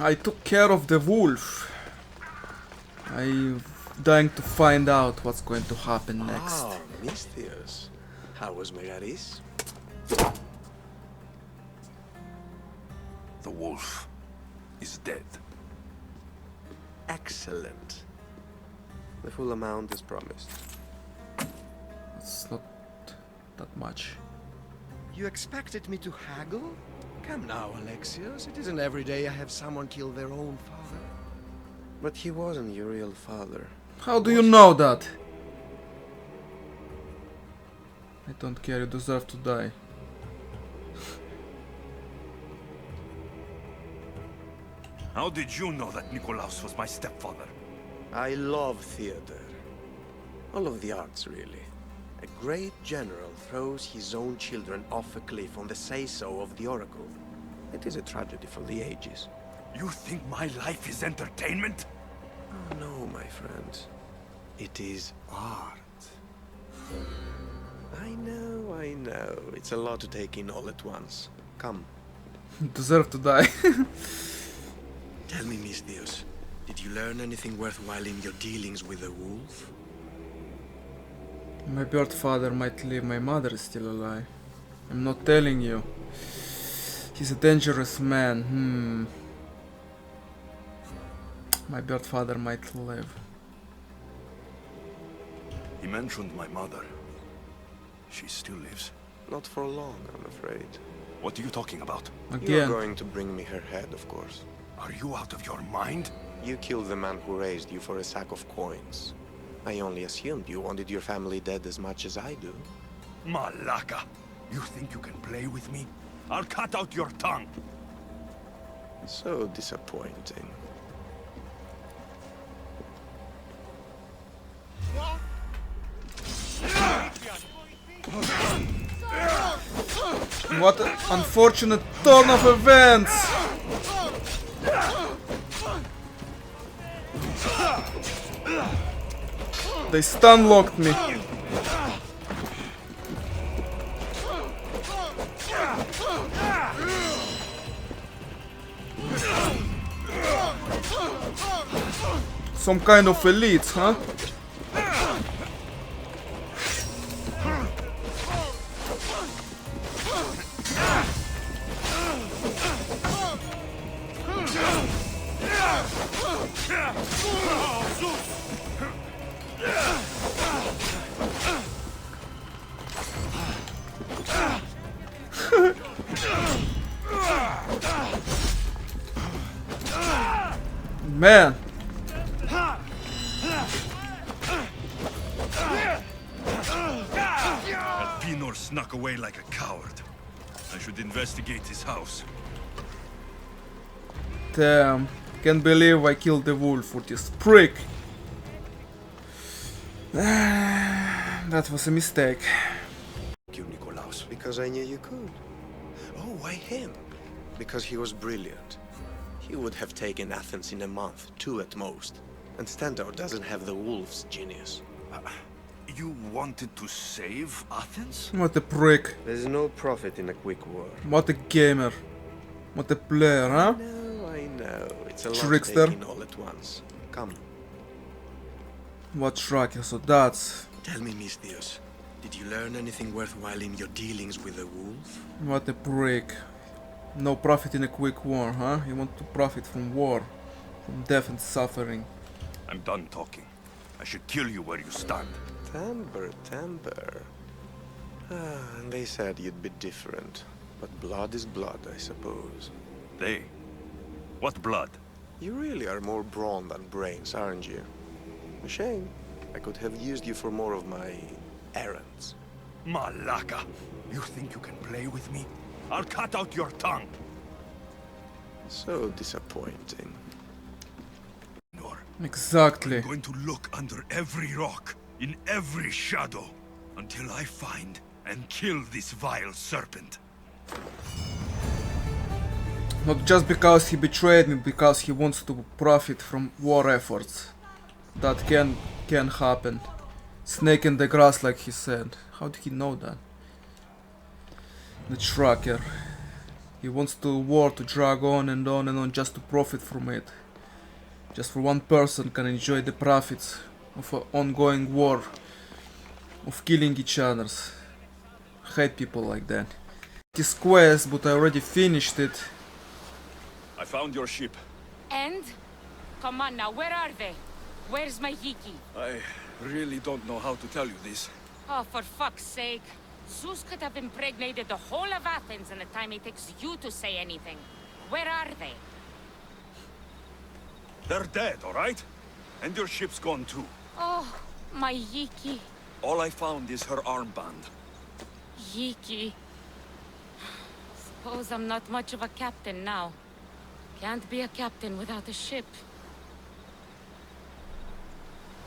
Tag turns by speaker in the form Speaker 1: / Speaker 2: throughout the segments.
Speaker 1: I took care of the wolf. I'm dying to find out what's going to happen next.
Speaker 2: Ah, Mystios. How was Megaris?
Speaker 3: The wolf is dead.
Speaker 2: Excellent. The full amount is promised.
Speaker 1: It's not that much.
Speaker 4: You expected me to haggle? Come now, Alexios. It isn't every day I have someone kill their own father.
Speaker 2: But he wasn't your real father.
Speaker 1: How do you know that? I don't care, you deserve to die.
Speaker 3: How did you know that Nikolaos was my stepfather?
Speaker 2: I love theater. All of the arts, really. A great general throws his own children off a cliff on the say-so of the oracle. It is a tragedy for the ages.
Speaker 3: You think my life is entertainment?
Speaker 2: Oh, no, my friend. It is art. I know. It's a lot to take in all at once. Come.
Speaker 1: You deserve to die.
Speaker 2: Tell me, Mystios, did you learn anything worthwhile in your dealings with the wolf?
Speaker 1: My birth father might live, my mother is still alive. I'm not telling you. He's a dangerous man. My birth father might live.
Speaker 3: He mentioned my mother. She still lives.
Speaker 2: Not for long, I'm afraid.
Speaker 3: What are you talking about?
Speaker 2: You're
Speaker 1: Again.
Speaker 2: going to bring me her head, of course.
Speaker 3: Are you out of your mind?
Speaker 2: You killed the man who raised you for a sack of coins. I only assumed you wanted your family dead as much as I do.
Speaker 3: Malaka! You think you can play with me? I'll cut out your tongue!
Speaker 2: So disappointing.
Speaker 1: What an unfortunate turn of events! They stun locked me. Some kind of elites, huh? Man.
Speaker 3: Alpinor snuck away like a coward. I should investigate his house.
Speaker 1: Damn. Can't believe I killed the wolf with this prick. That was a mistake.
Speaker 2: You, Nikolaos, because I knew you could. Oh, why him? Because he was brilliant. He would have taken Athens in a month, 2 at most. And Stentor doesn't have the wolf's genius.
Speaker 3: You wanted to save Athens?
Speaker 1: What a prick.
Speaker 2: There's no profit in a quick war.
Speaker 1: What a gamer. What a player, huh?
Speaker 2: I know. It's a lot
Speaker 1: Trickster.
Speaker 2: to take in all at once. Come.
Speaker 1: What tracker, so that's...
Speaker 2: Tell me, Mystios, did you learn anything worthwhile in your dealings with the wolf?
Speaker 1: What a prick. No profit in a quick war, huh? You want to profit from war. From death and suffering.
Speaker 3: I'm done talking. I should kill you where you stand.
Speaker 2: Temper. And they said you'd be different. But blood is blood, I suppose.
Speaker 3: They? What blood?
Speaker 2: You really are more brawn than brains, aren't you? A shame. I could have used you for more of my errands.
Speaker 3: Malaka! You think you can play with me? I'll cut out your tongue!
Speaker 2: So disappointing.
Speaker 3: Nor.
Speaker 1: Exactly.
Speaker 3: I'm going to look under every rock, in every shadow, until I find and kill this vile serpent.
Speaker 1: Not just because he betrayed me, because he wants to profit from war efforts. That can happen. Snake in the grass, like he said. How did he know that? The tracker. He wants the war to drag on and on and on just to profit from it. Just for one person can enjoy the profits of an ongoing war, of killing each others. Hate people like that. This quest, but I already finished it.
Speaker 3: I found your ship.
Speaker 5: And? Come on now, where are they? Where's my Yiki?
Speaker 3: I really don't know how to tell you this.
Speaker 5: Oh, for fuck's sake. Zeus could have impregnated the whole of Athens in the time it takes you to say anything. Where are they?
Speaker 3: They're dead, all right? And your ship's gone too.
Speaker 5: Oh, my Yiki.
Speaker 3: All I found is her armband.
Speaker 5: Yiki. Suppose I'm not much of a captain now. Can't be a captain without a ship.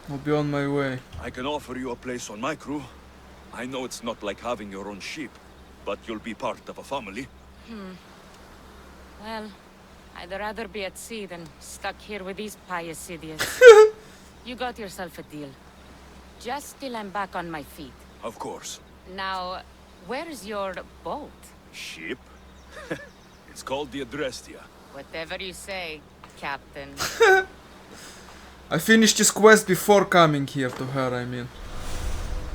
Speaker 1: I'll be on my way.
Speaker 3: I can offer you a place on my crew. I know it's not like having your own ship, but you'll be part of a family.
Speaker 5: Well, I'd rather be at sea than stuck here with these pious idiots. You got yourself a deal. Just till I'm back on my feet.
Speaker 3: Of course.
Speaker 5: Now, where's your boat?
Speaker 3: Ship? It's called the Adrestia.
Speaker 5: Whatever you say, Captain.
Speaker 1: I finished this quest before coming here to her, I mean.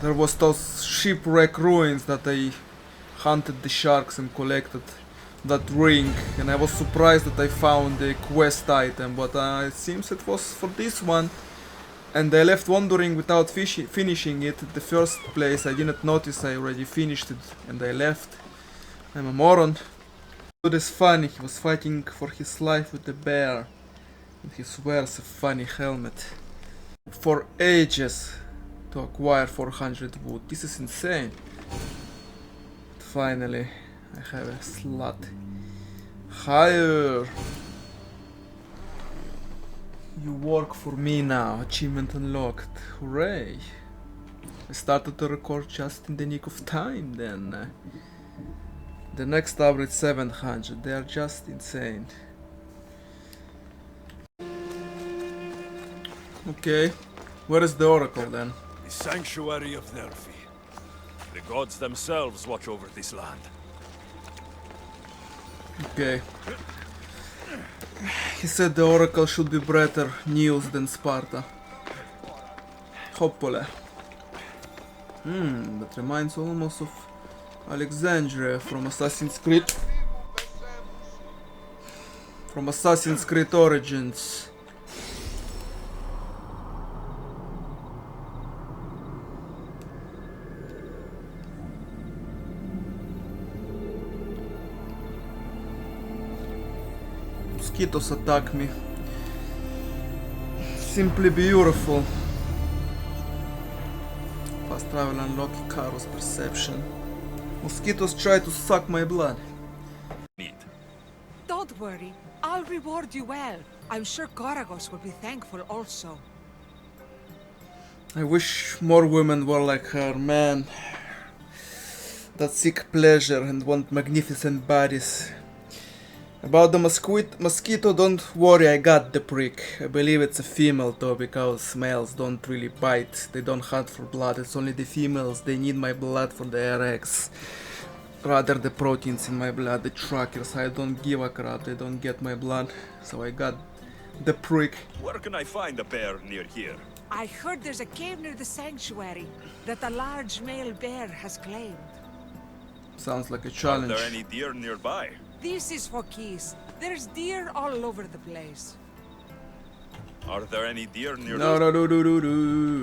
Speaker 1: There was those shipwreck ruins that I hunted the sharks and collected that ring, and I was surprised that I found the quest item, but it seems it was for this one. And I left wandering without finishing it. At the first place I didn't notice I already finished it and I left. I'm a moron. It is funny, he was fighting for his life with the bear. And he wears a funny helmet. For ages to acquire 400 wood. This is insane. Finally, I have a slot. Higher. You work for me now. Achievement unlocked. Hooray. I started to record just in the nick of time then. The next average 700. They are just insane. Okay. Where is the oracle then?
Speaker 3: The sanctuary of Delphi. The gods themselves watch over this land.
Speaker 1: Okay. He said the oracle should be better news than Sparta. Hopefully. That reminds almost of Alexandria from Assassin's Creed. From Assassin's Creed Origins. Mosquitoes attack me. Simply beautiful. Fast travel unlock Karo's perception. Mosquitoes try to suck my blood.
Speaker 6: Don't worry, I'll reward you well. I'm sure Goragos will be thankful also.
Speaker 1: I wish more women were like her, man. That seek pleasure and want magnificent bodies. About the mosquito, don't worry, I got the prick. I believe it's a female though, because males don't really bite. They don't hunt for blood, it's only the females. They need my blood for their eggs. Rather the proteins in my blood, the trackers. I don't give a crap, they don't get my blood. So I got the prick.
Speaker 3: Where can I find a bear near here?
Speaker 6: I heard there's a cave near the sanctuary that a large male bear has claimed.
Speaker 1: Sounds like a challenge.
Speaker 3: Are there any deer nearby?
Speaker 6: This is for keys. There's deer all over the place.
Speaker 3: Are there any deer near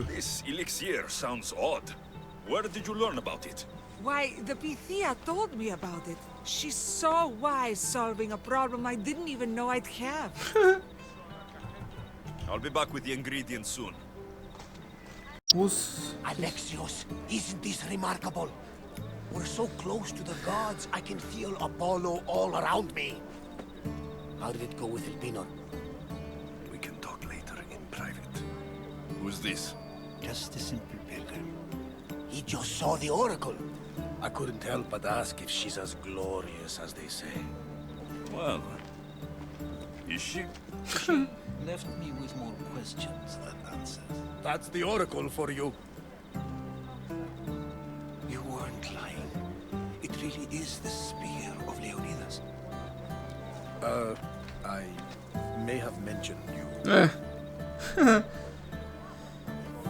Speaker 3: This elixir sounds odd. Where did you learn about it?
Speaker 6: Why, the Pythia told me about it. She's so wise solving a problem I didn't even know I'd have.
Speaker 3: I'll be back with the ingredients soon.
Speaker 1: Who's...
Speaker 7: Alexios, isn't this remarkable? We're so close to the gods, I can feel Apollo all around me. How did it go with Elpinor?
Speaker 3: We can talk later in private. Who's this?
Speaker 7: Just a simple pilgrim. He just saw the oracle. I couldn't help but ask if she's as glorious as they say.
Speaker 3: Well, is she?
Speaker 7: Left me with more questions than answers. That's the oracle for you. You weren't lying. It really is the spear of Leonidas. I may have mentioned you.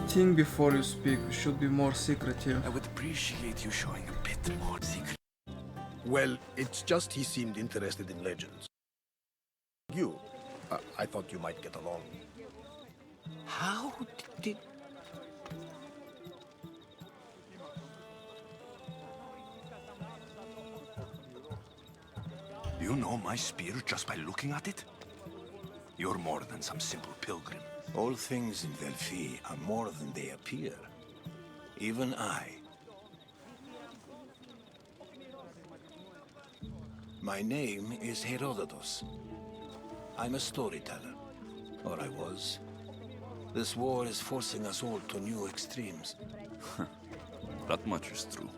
Speaker 1: Think before you speak. We should be more secretive.
Speaker 3: I would appreciate you showing a bit more secret.
Speaker 7: Well, it's just he seemed interested in legends. You, I thought you might get along. How did...
Speaker 3: You know my spear just by looking at it? You're more than some simple pilgrim.
Speaker 7: All things in Delphi are more than they appear. Even I. My name is Herodotus. I'm a storyteller. Or I was. This war is forcing us all to new extremes.
Speaker 3: That much is true.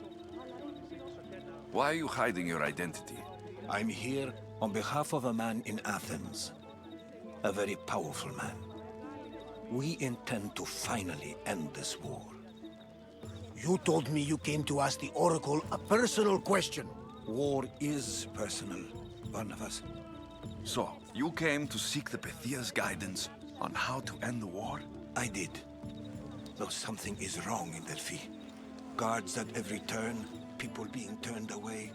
Speaker 3: Why are you hiding your identity?
Speaker 7: I'm here on behalf of a man in Athens. A very powerful man. We intend to finally end this war. You told me you came to ask the Oracle a personal question. War is personal, Barnabas.
Speaker 3: So, you came to seek the Pythia's guidance on how to end the war?
Speaker 7: I did. Though something is wrong in Delphi. Guards at every turn, people being turned away.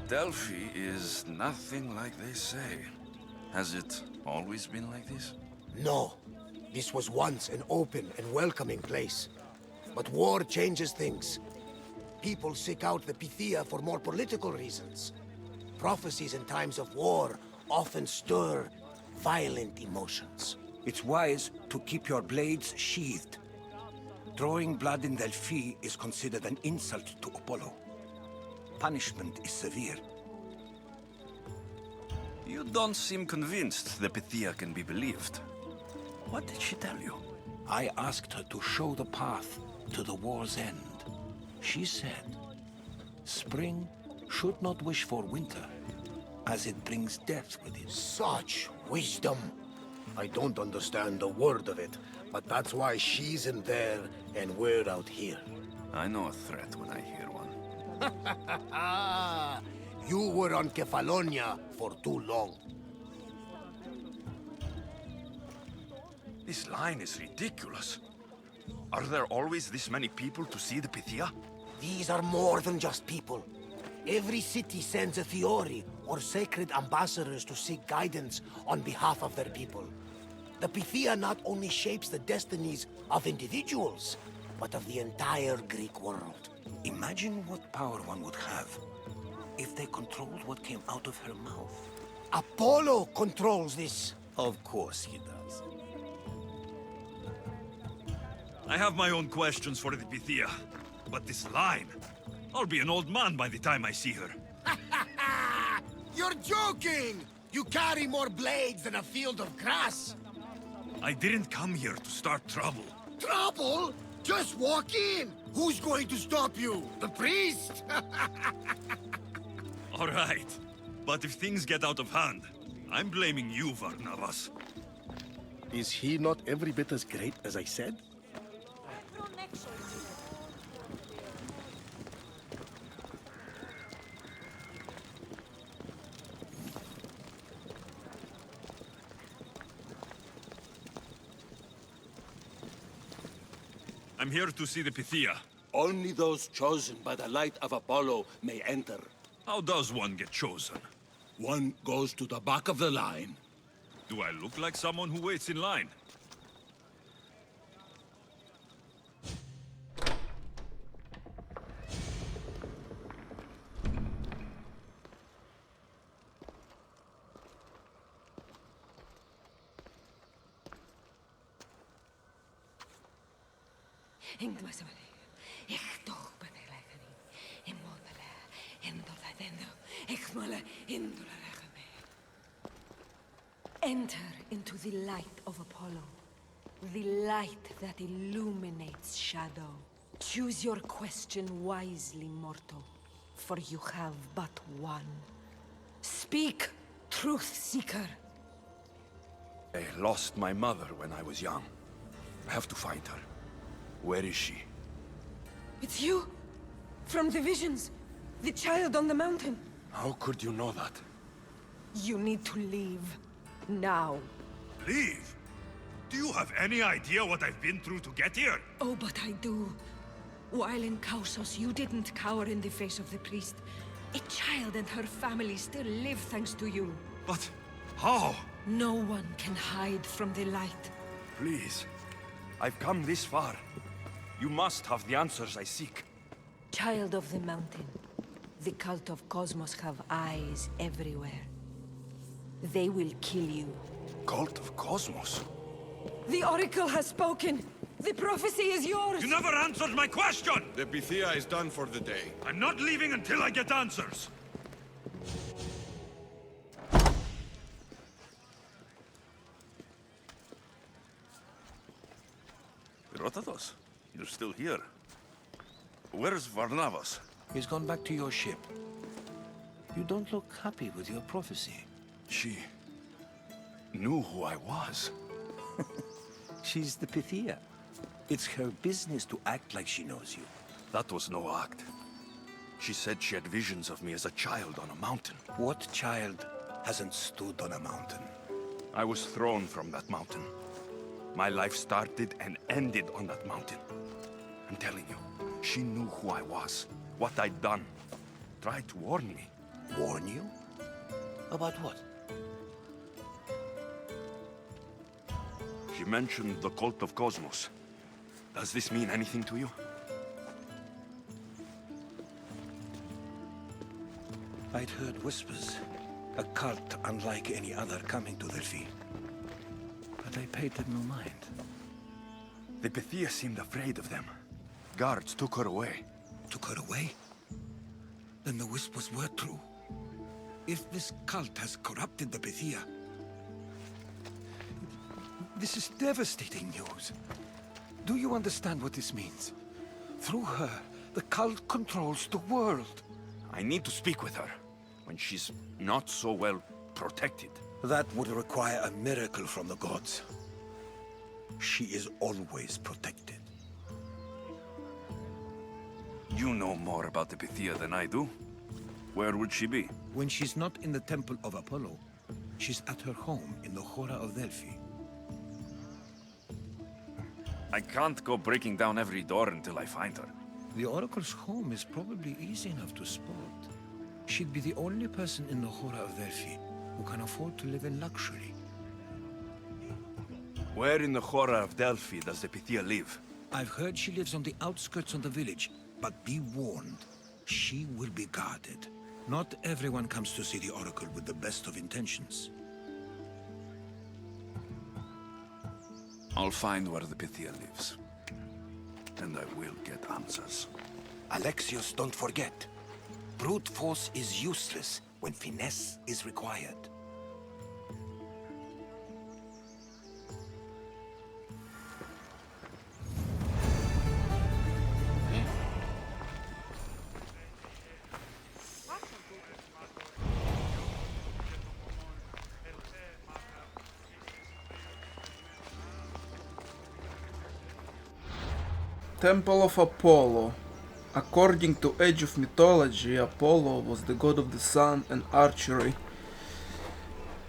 Speaker 3: Delphi is nothing like they say. Has it always been like this?
Speaker 7: No. This was once an open and welcoming place. But war changes things. People seek out the Pythia for more political reasons. Prophecies in times of war often stir violent emotions. It's wise to keep your blades sheathed. Drawing blood in Delphi is considered an insult to Apollo. Punishment is severe.
Speaker 3: You don't seem convinced the Pythia can be believed. What did she tell you?
Speaker 7: I asked her to show the path to the war's end. She said, spring should not wish for winter, as it brings death with it. Such wisdom! I don't understand a word of it, but that's why she's in there and we're out here.
Speaker 3: I know a threat when I hear one.
Speaker 7: You were on Kefalonia for too long.
Speaker 3: This line is ridiculous. Are there always this many people to see the Pythia?
Speaker 7: These are more than just people. Every city sends a Theori or sacred ambassadors to seek guidance on behalf of their people. The Pythia not only shapes the destinies of individuals, but of the entire Greek world. Imagine what power one would have if they controlled what came out of her mouth. Apollo controls this. Of course he does.
Speaker 3: I have my own questions for the Pythia, but this line... I'll be an old man by the time I see her.
Speaker 7: You're joking! You carry more blades than a field of grass.
Speaker 3: I didn't come here to start trouble.
Speaker 7: Trouble? Just walk in! Who's going to stop you? The priest?
Speaker 3: All right, but if things get out of hand, I'm blaming you, Varnavas.
Speaker 7: Is he not every bit as great as I said?
Speaker 3: I'm here to see the Pythia.
Speaker 8: Only those chosen by the light of Apollo may enter.
Speaker 3: How does one get chosen?
Speaker 8: One goes to the back of the line.
Speaker 3: Do I look like someone who waits in line?
Speaker 9: Enter into the light of Apollo, the light that illuminates shadow. Choose your question wisely, mortal, for you have but one. Speak, truth seeker.
Speaker 3: I lost my mother when I was young. I have to find her. Where is she?
Speaker 9: It's you? From the visions? The child on the mountain?
Speaker 8: How could you know that?
Speaker 9: You need to leave. Now.
Speaker 3: Leave? Do you have any idea what I've been through to get here?
Speaker 9: Oh, but I do. While in Kausos, you didn't cower in the face of the priest. A child and her family still live thanks to you.
Speaker 3: But how?
Speaker 9: No one can hide from the light.
Speaker 3: Please. I've come this far. You must have the answers I seek.
Speaker 9: Child of the mountain, the cult of Cosmos have eyes everywhere. They will kill you.
Speaker 3: Cult of Cosmos?
Speaker 9: The Oracle has spoken! The prophecy is yours!
Speaker 3: You never answered my question!
Speaker 2: The Pythia is done for the day.
Speaker 3: I'm not leaving until I get answers!
Speaker 10: Herodotus, you're still here. Where's Varnavas?
Speaker 8: He's gone back to your ship. You don't look happy with your prophecy.
Speaker 3: She knew who I was.
Speaker 8: She's the Pythia. It's her business to act like she knows you.
Speaker 3: That was no act. She said she had visions of me as a child on a mountain.
Speaker 8: What child hasn't stood on a mountain?
Speaker 3: I was thrown from that mountain. My life started and ended on that mountain. I'm telling you, she knew who I was, what I'd done. Tried to warn me.
Speaker 8: Warn you? About what?
Speaker 3: She mentioned the cult of Cosmos. Does this mean anything to you?
Speaker 8: I'd heard whispers. A cult unlike any other coming to Delphi. But I paid them no mind.
Speaker 3: The Pythia seemed afraid of them. Guards took her away.
Speaker 8: Took her away? Then the whispers were true. If this cult has corrupted the Pythia... This is devastating news. Do you understand what this means? Through her, the cult controls the world.
Speaker 3: I need to speak with her, when she's not so well protected.
Speaker 8: That would require a miracle from the gods. She is always protected.
Speaker 3: You know more about the Pythia than I do. Where would she be?
Speaker 8: When she's not in the Temple of Apollo, she's at her home in the Hora of Delphi.
Speaker 3: I can't go breaking down every door until I find her.
Speaker 8: The Oracle's home is probably easy enough to spot. She'd be the only person in the Hora of Delphi who can afford to live in luxury.
Speaker 3: Where in the Hora of Delphi does the Pythia live?
Speaker 8: I've heard she lives on the outskirts of the village, but be warned, she will be guarded. Not everyone comes to see the Oracle with the best of intentions.
Speaker 3: I'll find where the Pythia lives. And I will get answers.
Speaker 7: Alexios, don't forget. Brute force is useless when finesse is required.
Speaker 1: Temple of Apollo. According to Age of Mythology, Apollo was the god of the sun and archery.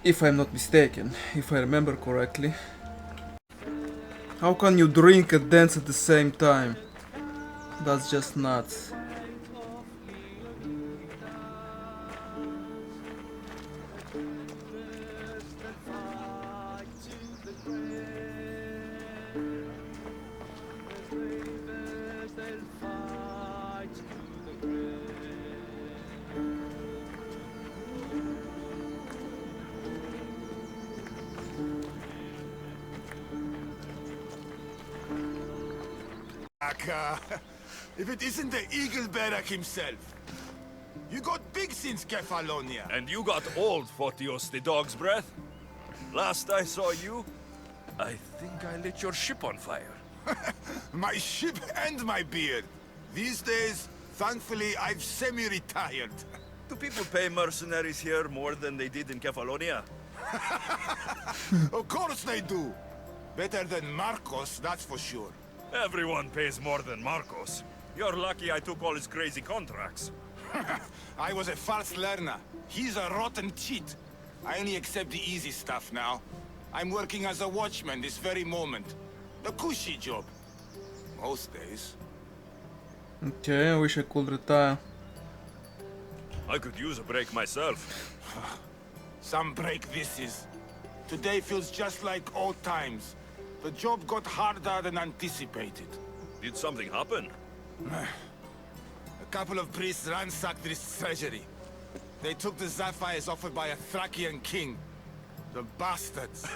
Speaker 1: If I'm not mistaken, if I remember correctly. How can you drink and dance at the same time? That's just nuts.
Speaker 11: If it isn't the Eagle Barak himself. You got big since Kefalonia.
Speaker 3: And you got old, Photios the dog's breath. Last I saw you, I think I lit your ship on fire.
Speaker 11: My ship and my beard. These days, thankfully, I've semi-retired.
Speaker 3: Do people pay mercenaries here more than they did in Kefalonia?
Speaker 11: Of course they do. Better than Marcos, that's for sure.
Speaker 3: Everyone pays more than Marcos. You're lucky I took all his crazy contracts.
Speaker 11: I was a fast learner. He's a rotten cheat. I only accept the easy stuff now. I'm working as a watchman this very moment. The cushy job. Most days.
Speaker 1: Okay, I wish I could retire.
Speaker 3: I could use a break myself.
Speaker 11: Some break this is. Today feels just like old times. The job got harder than anticipated.
Speaker 3: Did something happen?
Speaker 11: A couple of priests ransacked this treasury. They took the sapphires offered by a Thracian king. The bastards.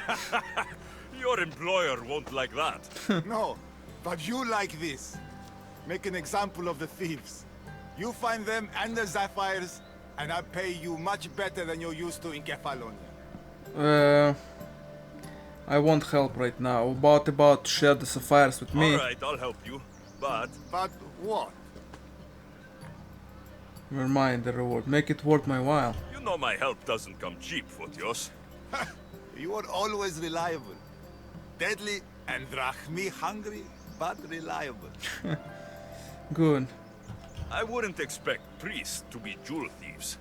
Speaker 3: Your employer won't like that.
Speaker 11: No, but you like this. Make an example of the thieves. You find them and the sapphires, and I pay you much better than you're used to in Kefalonia.
Speaker 1: I want help right now. About to share the sapphires with me.
Speaker 3: Alright, I'll help you. But
Speaker 11: what?
Speaker 1: Never mind the reward. Make it worth my while.
Speaker 3: you know my help doesn't come cheap, Fotios.
Speaker 11: You are always reliable. Deadly and drachmi hungry, but reliable.
Speaker 1: Good.
Speaker 3: I wouldn't expect priests to be jewel thieves.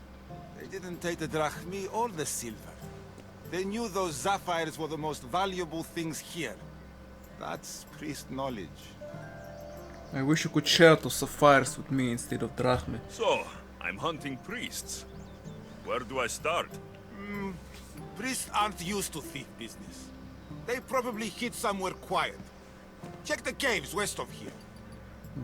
Speaker 11: They didn't take the drachmi or the silver. They knew those sapphires were the most valuable things here. That's priest knowledge.
Speaker 1: I wish you could share those sapphires with me instead of drachmi.
Speaker 3: So, I'm hunting priests. Where do I start?
Speaker 11: Priests aren't used to thief business. They probably hid somewhere quiet. Check the caves west of here.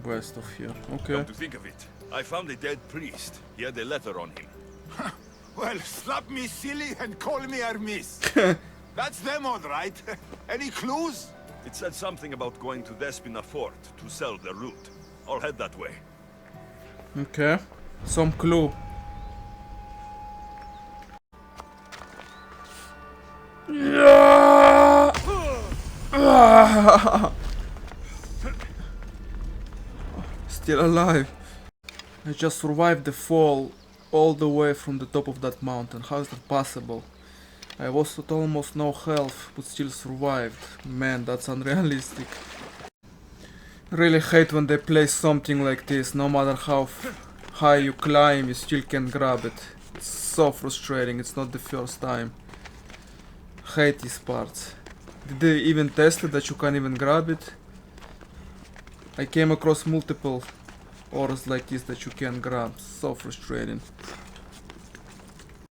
Speaker 1: West of here, okay.
Speaker 3: Come to think of it, I found a dead priest. He had a letter on him.
Speaker 11: Well, slap me silly and call me Hermes. That's them all right. Any clues?
Speaker 3: It said something about going to Despina Fort to sell their loot. I'll head that way.
Speaker 1: Okay. Some clue. Yeah! Still alive. I just survived the fall all the way from the top of that mountain. How is that possible? I was at almost no health, but still survived. Man, that's unrealistic. Really hate when they play something like this. No matter how high you climb, you still can't grab it. It's so frustrating. It's not the first time. Hate these parts. Did they even test it that you can't even grab it? I came across multiple ores like this that you can't grab. So frustrating.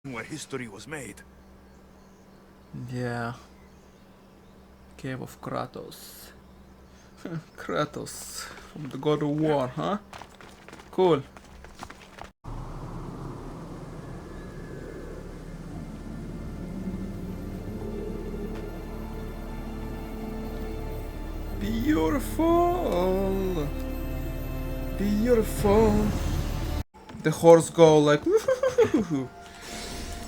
Speaker 3: Where history was made.
Speaker 1: Yeah. Cave of Kratos. Kratos from the God of War, huh? Cool. Beautiful. Beautiful. The horse go like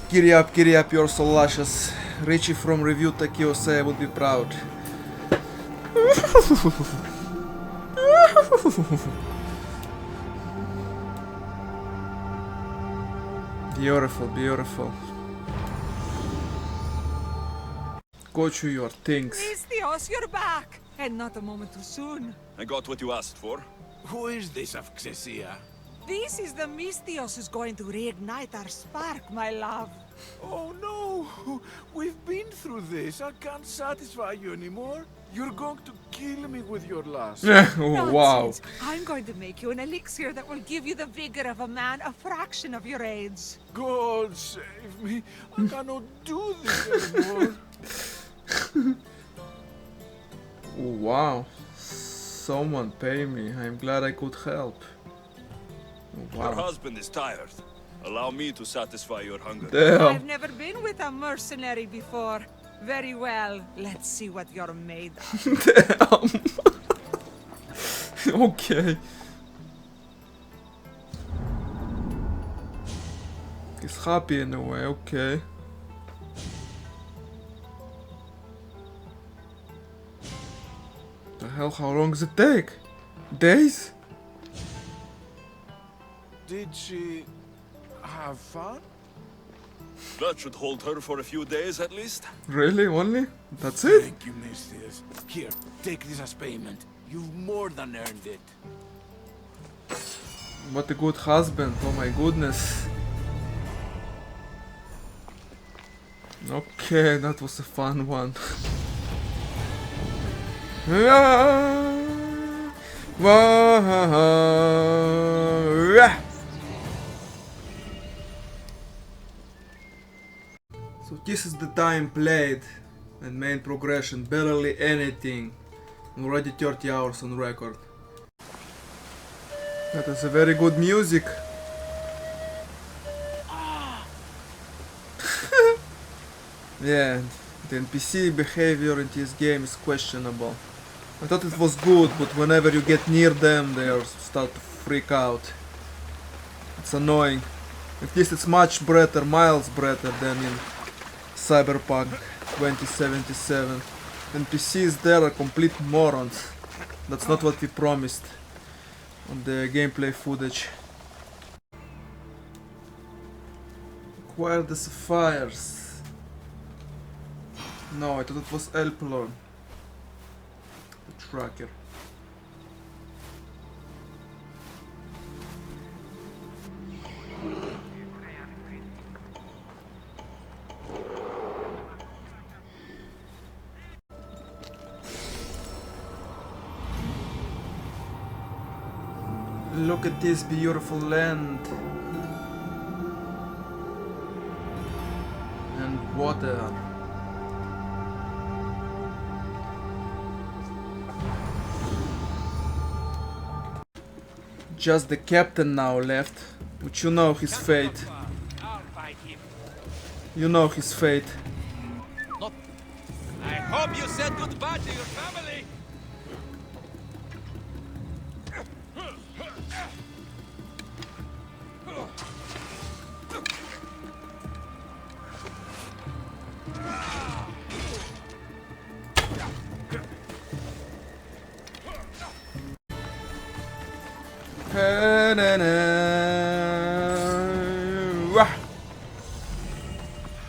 Speaker 1: Giddy up, you're so luscious. Richie from Review Takio say I would be proud. Beautiful, beautiful. Go to your things.
Speaker 6: Theos, you're back! And not a moment too soon.
Speaker 3: I got what you asked for.
Speaker 7: Who is this of Xesia?
Speaker 6: This is the Mystios who's going to reignite our spark, my love.
Speaker 12: Oh no! We've been through this. I can't satisfy you anymore. You're going to kill me with your lust.
Speaker 1: Oh, wow.
Speaker 6: Nonsense. I'm going to make you an elixir that will give you the vigor of a man a fraction of your age.
Speaker 12: God save me. I cannot do this anymore.
Speaker 1: Oh, wow. Someone pay me. I'm glad I could help. Oh,
Speaker 3: Your
Speaker 1: wow.
Speaker 3: husband is tired. Allow me to satisfy your hunger.
Speaker 1: Damn.
Speaker 6: I've never been with a mercenary before. Very well. Let's see what you're made of.
Speaker 1: Damn. Okay. He's happy in a way, okay. The hell, how long does it take? Days?
Speaker 12: Did she have fun?
Speaker 3: That should hold her for a few days at least.
Speaker 1: Really? Only? That's it?
Speaker 12: Thank you, Mistress. Here, take this as payment. You've more than earned it.
Speaker 1: What a good husband, oh my goodness. Okay, that was a fun one. So this is the time played and main progression, barely anything. Already 30 hours on record. That is a very good music. Yeah, the NPC behavior in this game is questionable. I thought it was good, but whenever you get near them, they start to freak out. It's annoying. At least it's much better, miles better than in Cyberpunk 2077. NPCs there are complete morons. That's not what we promised on the gameplay footage. Acquire the sapphires. No, I thought it was Elplon. The tracker. Look at this beautiful land. And water. Just the captain now left, but you know his fate. You know his fate.
Speaker 13: I hope you said goodbye to your family.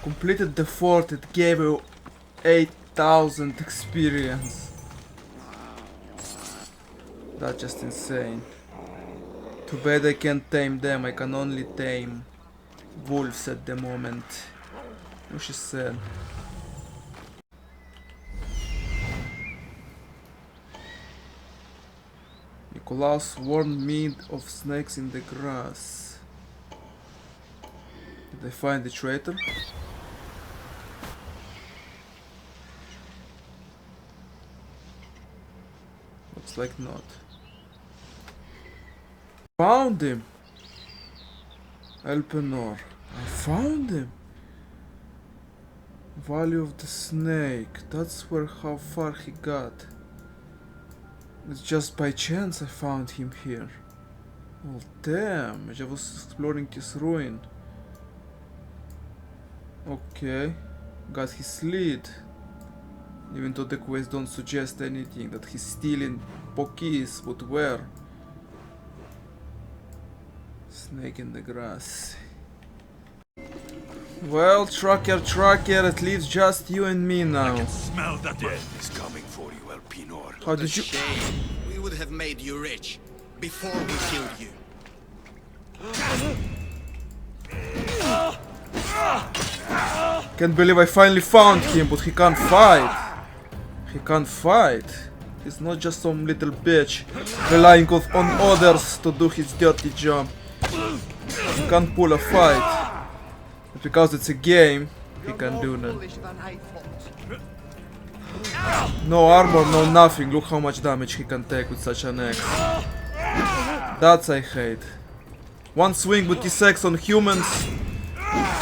Speaker 1: Completed the fort, it gave you 8,000 experience. That's just insane. Too bad I can't tame them, I can only tame wolves at the moment. What she said. Nicolaus warned me of snakes in the grass. Did they find the traitor? Looks like not. Found him! Elpenor. I found him! Valley of the Snake. That's where how far he got. It's just by chance I found him here. Well, damn, I was exploring this ruin. Okay, got his lead. Even though the quest don't suggest anything, that he's stealing Pokis, but where? Snake in the grass. Well, trucker, it leaves just you and me now.
Speaker 10: I can smell that death is coming for you, Elpenor.
Speaker 1: How did you...
Speaker 4: Shame. We would have made you rich before we killed you.
Speaker 1: Can't believe I finally found him, but he can't fight. He can't fight. He's not just some little bitch relying on others to do his dirty job. He can't pull a fight. But because it's a game, he can do that. No armor, no nothing. Look how much damage he can take with such an axe. That's I hate. One swing with this axe on humans,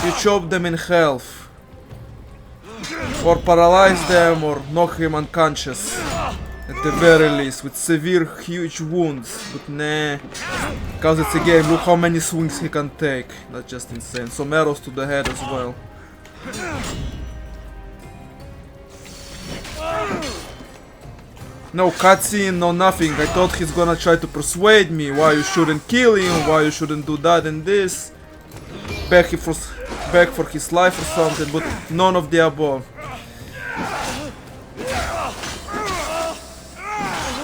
Speaker 1: you chop them in half. Or paralyze them or knock him unconscious. At the very least, with severe, huge wounds. But nah, because it's a game, look how many swings he can take. That's just insane. Some arrows to the head as well. No cutscene, no nothing. I thought he's gonna try to persuade me why you shouldn't kill him, why you shouldn't do that and this. Beg for his life or something, but none of the above.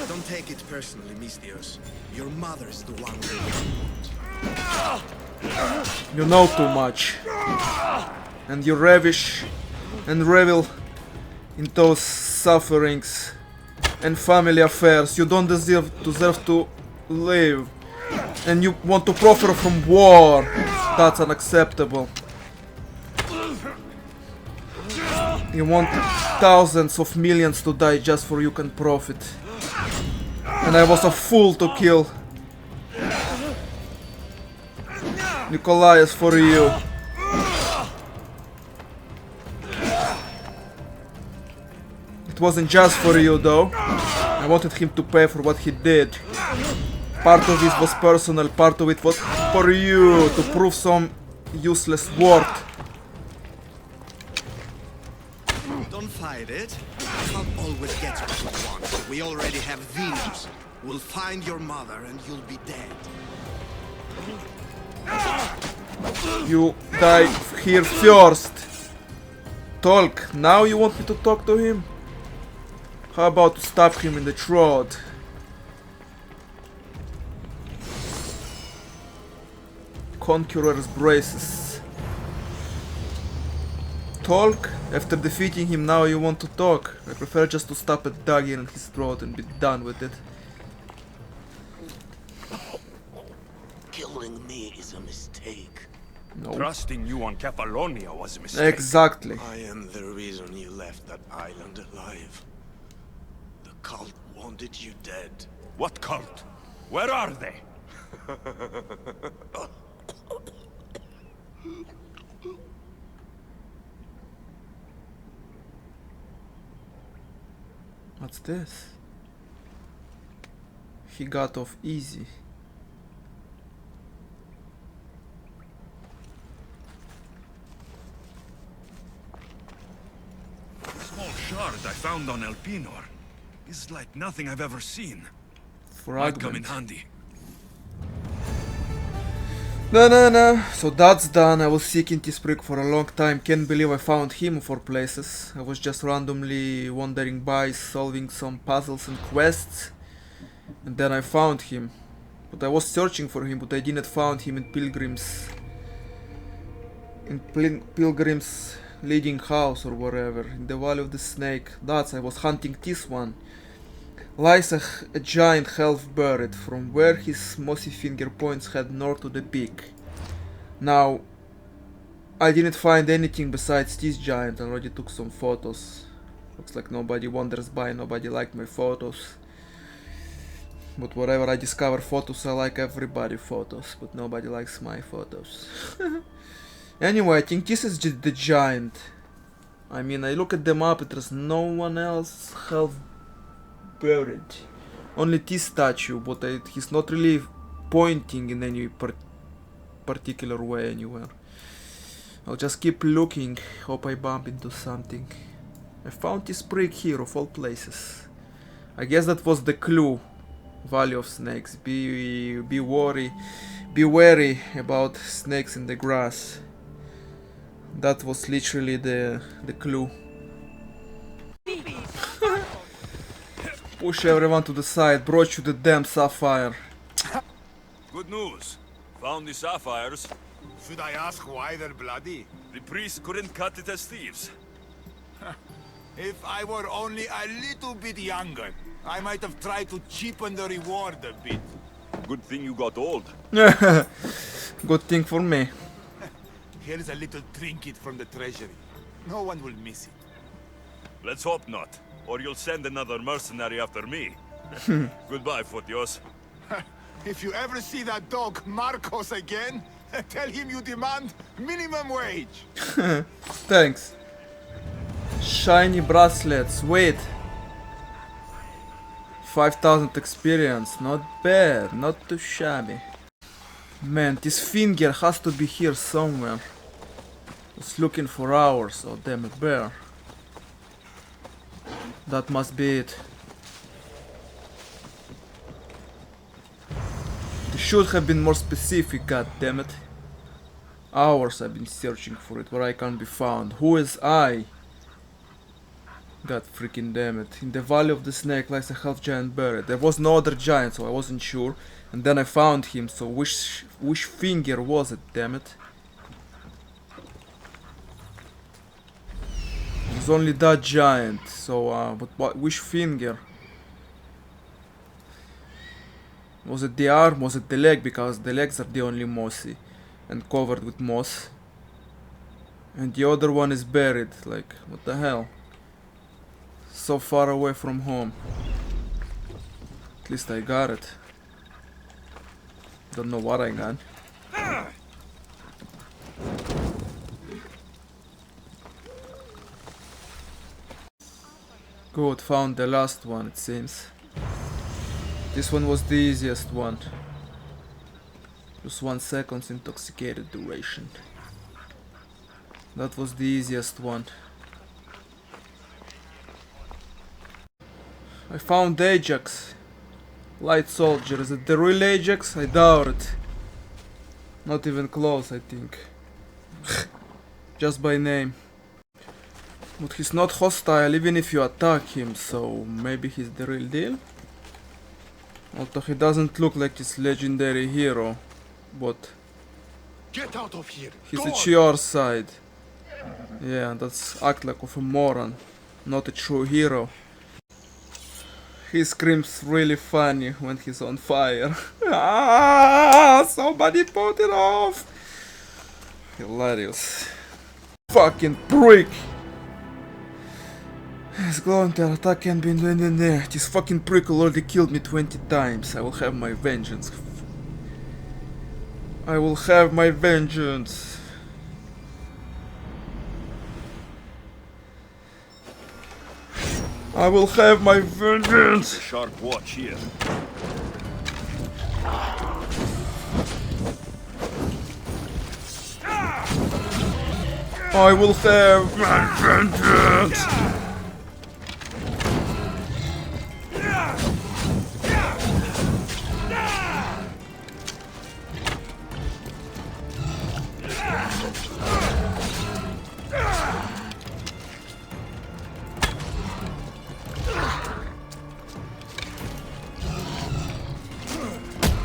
Speaker 4: Don't take it personally, Mistios. Your mother's the one we want.
Speaker 1: You know too much. And you ravish and revel in those sufferings and family affairs. You don't deserve to live. And you want to profit from war. That's unacceptable. You want thousands of millions to die just for you can profit. And I was a fool to kill Nicholas for you. It wasn't just for you though. I wanted him to pay for what he did. Part of it was personal, part of it was for you, to prove some useless worth.
Speaker 4: Don't fight it. Not always gets what he wants. We already have Venus. We'll find your mother and you'll be dead.
Speaker 1: You die here first. Talk. Now you want me to talk to him? How about to stab him in the throat? Conqueror's braces. Talk? After defeating him now you want to talk. I prefer just to stab a dagger in his throat and be done with it.
Speaker 2: Killing me is a mistake.
Speaker 1: No.
Speaker 3: Trusting you on Kefalonia was a mistake.
Speaker 1: Exactly.
Speaker 2: I am the reason you left that island alive. The cult wanted you dead.
Speaker 3: What cult? Where are they?
Speaker 1: What's this? He got off easy.
Speaker 3: The small shard I found on Elpinor is like nothing I've ever seen. Might come in handy.
Speaker 1: No. So that's done. I was seeking this brick for a long time. Can't believe I found him for places. I was just randomly wandering by, solving some puzzles and quests. And then I found him. But I was searching for him, but I didn't find him in Pilgrim's... Pilgrim's leading house or wherever. In the Valley of the Snake. I was hunting this one. Lies a giant half buried, from where his mossy finger points head north to the peak. Now, I didn't find anything besides this giant. I already took some photos. Looks like nobody wanders by, nobody liked my photos. But wherever I discover photos, I like everybody photos, but nobody likes my photos. Anyway, I think this is the giant. I mean, I look at the map, there's no one else half buried. Only this statue, but he's not really pointing in any particular way anywhere. I'll just keep looking, hope I bump into something. I found this brick here of all places. I guess that was the clue. Valley of Snakes. Be wary about snakes in the grass. That was literally the clue. Push everyone to the side. Brought you the damn sapphire.
Speaker 3: Good news. Found the sapphires.
Speaker 11: Should I ask why they're bloody?
Speaker 3: The priest couldn't cut it as thieves.
Speaker 11: If I were only a little bit younger, I might have tried to cheapen the reward a bit.
Speaker 3: Good thing you got old.
Speaker 1: Good thing for me.
Speaker 11: Here's a little trinket from the treasury. No one will miss it.
Speaker 3: Let's hope not, or you'll send another mercenary after me. Goodbye, Fotios.
Speaker 11: If you ever see that dog Marcos again, tell him you demand minimum wage.
Speaker 1: Thanks. Shiny bracelets. Wait. 5,000 experience. Not bad. Not too shabby. Man, this finger has to be here somewhere. It's looking for hours. Oh damn it, bear. That must be it. They should have been more specific, god damn it. Hours I've been searching for it, where I can't be found. Who is I? God freaking damn it. In the Valley of the Snake lies a half-giant buried. There was no other giant, so I wasn't sure. And then I found him, so which finger was it, damn it? It was only that giant, so but which finger? Was it the arm? Was it the leg? Because the legs are the only mossy and covered with moss. And the other one is buried. Like, what the hell? So far away from home. At least I got it. Don't know what I got. Good, found the last one, it seems. This one was the easiest one. Plus 1 second's intoxicated duration. That was the easiest one. I found Ajax. Light soldier. Is it the real Ajax? I doubt it. Not even close, I think. Just by name. But he's not hostile even if you attack him, so maybe he's the real deal? Although he doesn't look like his legendary hero, but
Speaker 10: Get out of here.
Speaker 1: he's at your side. Yeah, that's act like of a moron, not a true hero. He screams really funny when he's on fire. Ah, somebody put it off! Hilarious. Fucking prick! His counter attack can be in there. This fucking prick already killed me 20 times. I will have my vengeance. I will have my vengeance. I will have my vengeance.
Speaker 3: A sharp watch here.
Speaker 1: I will have my vengeance.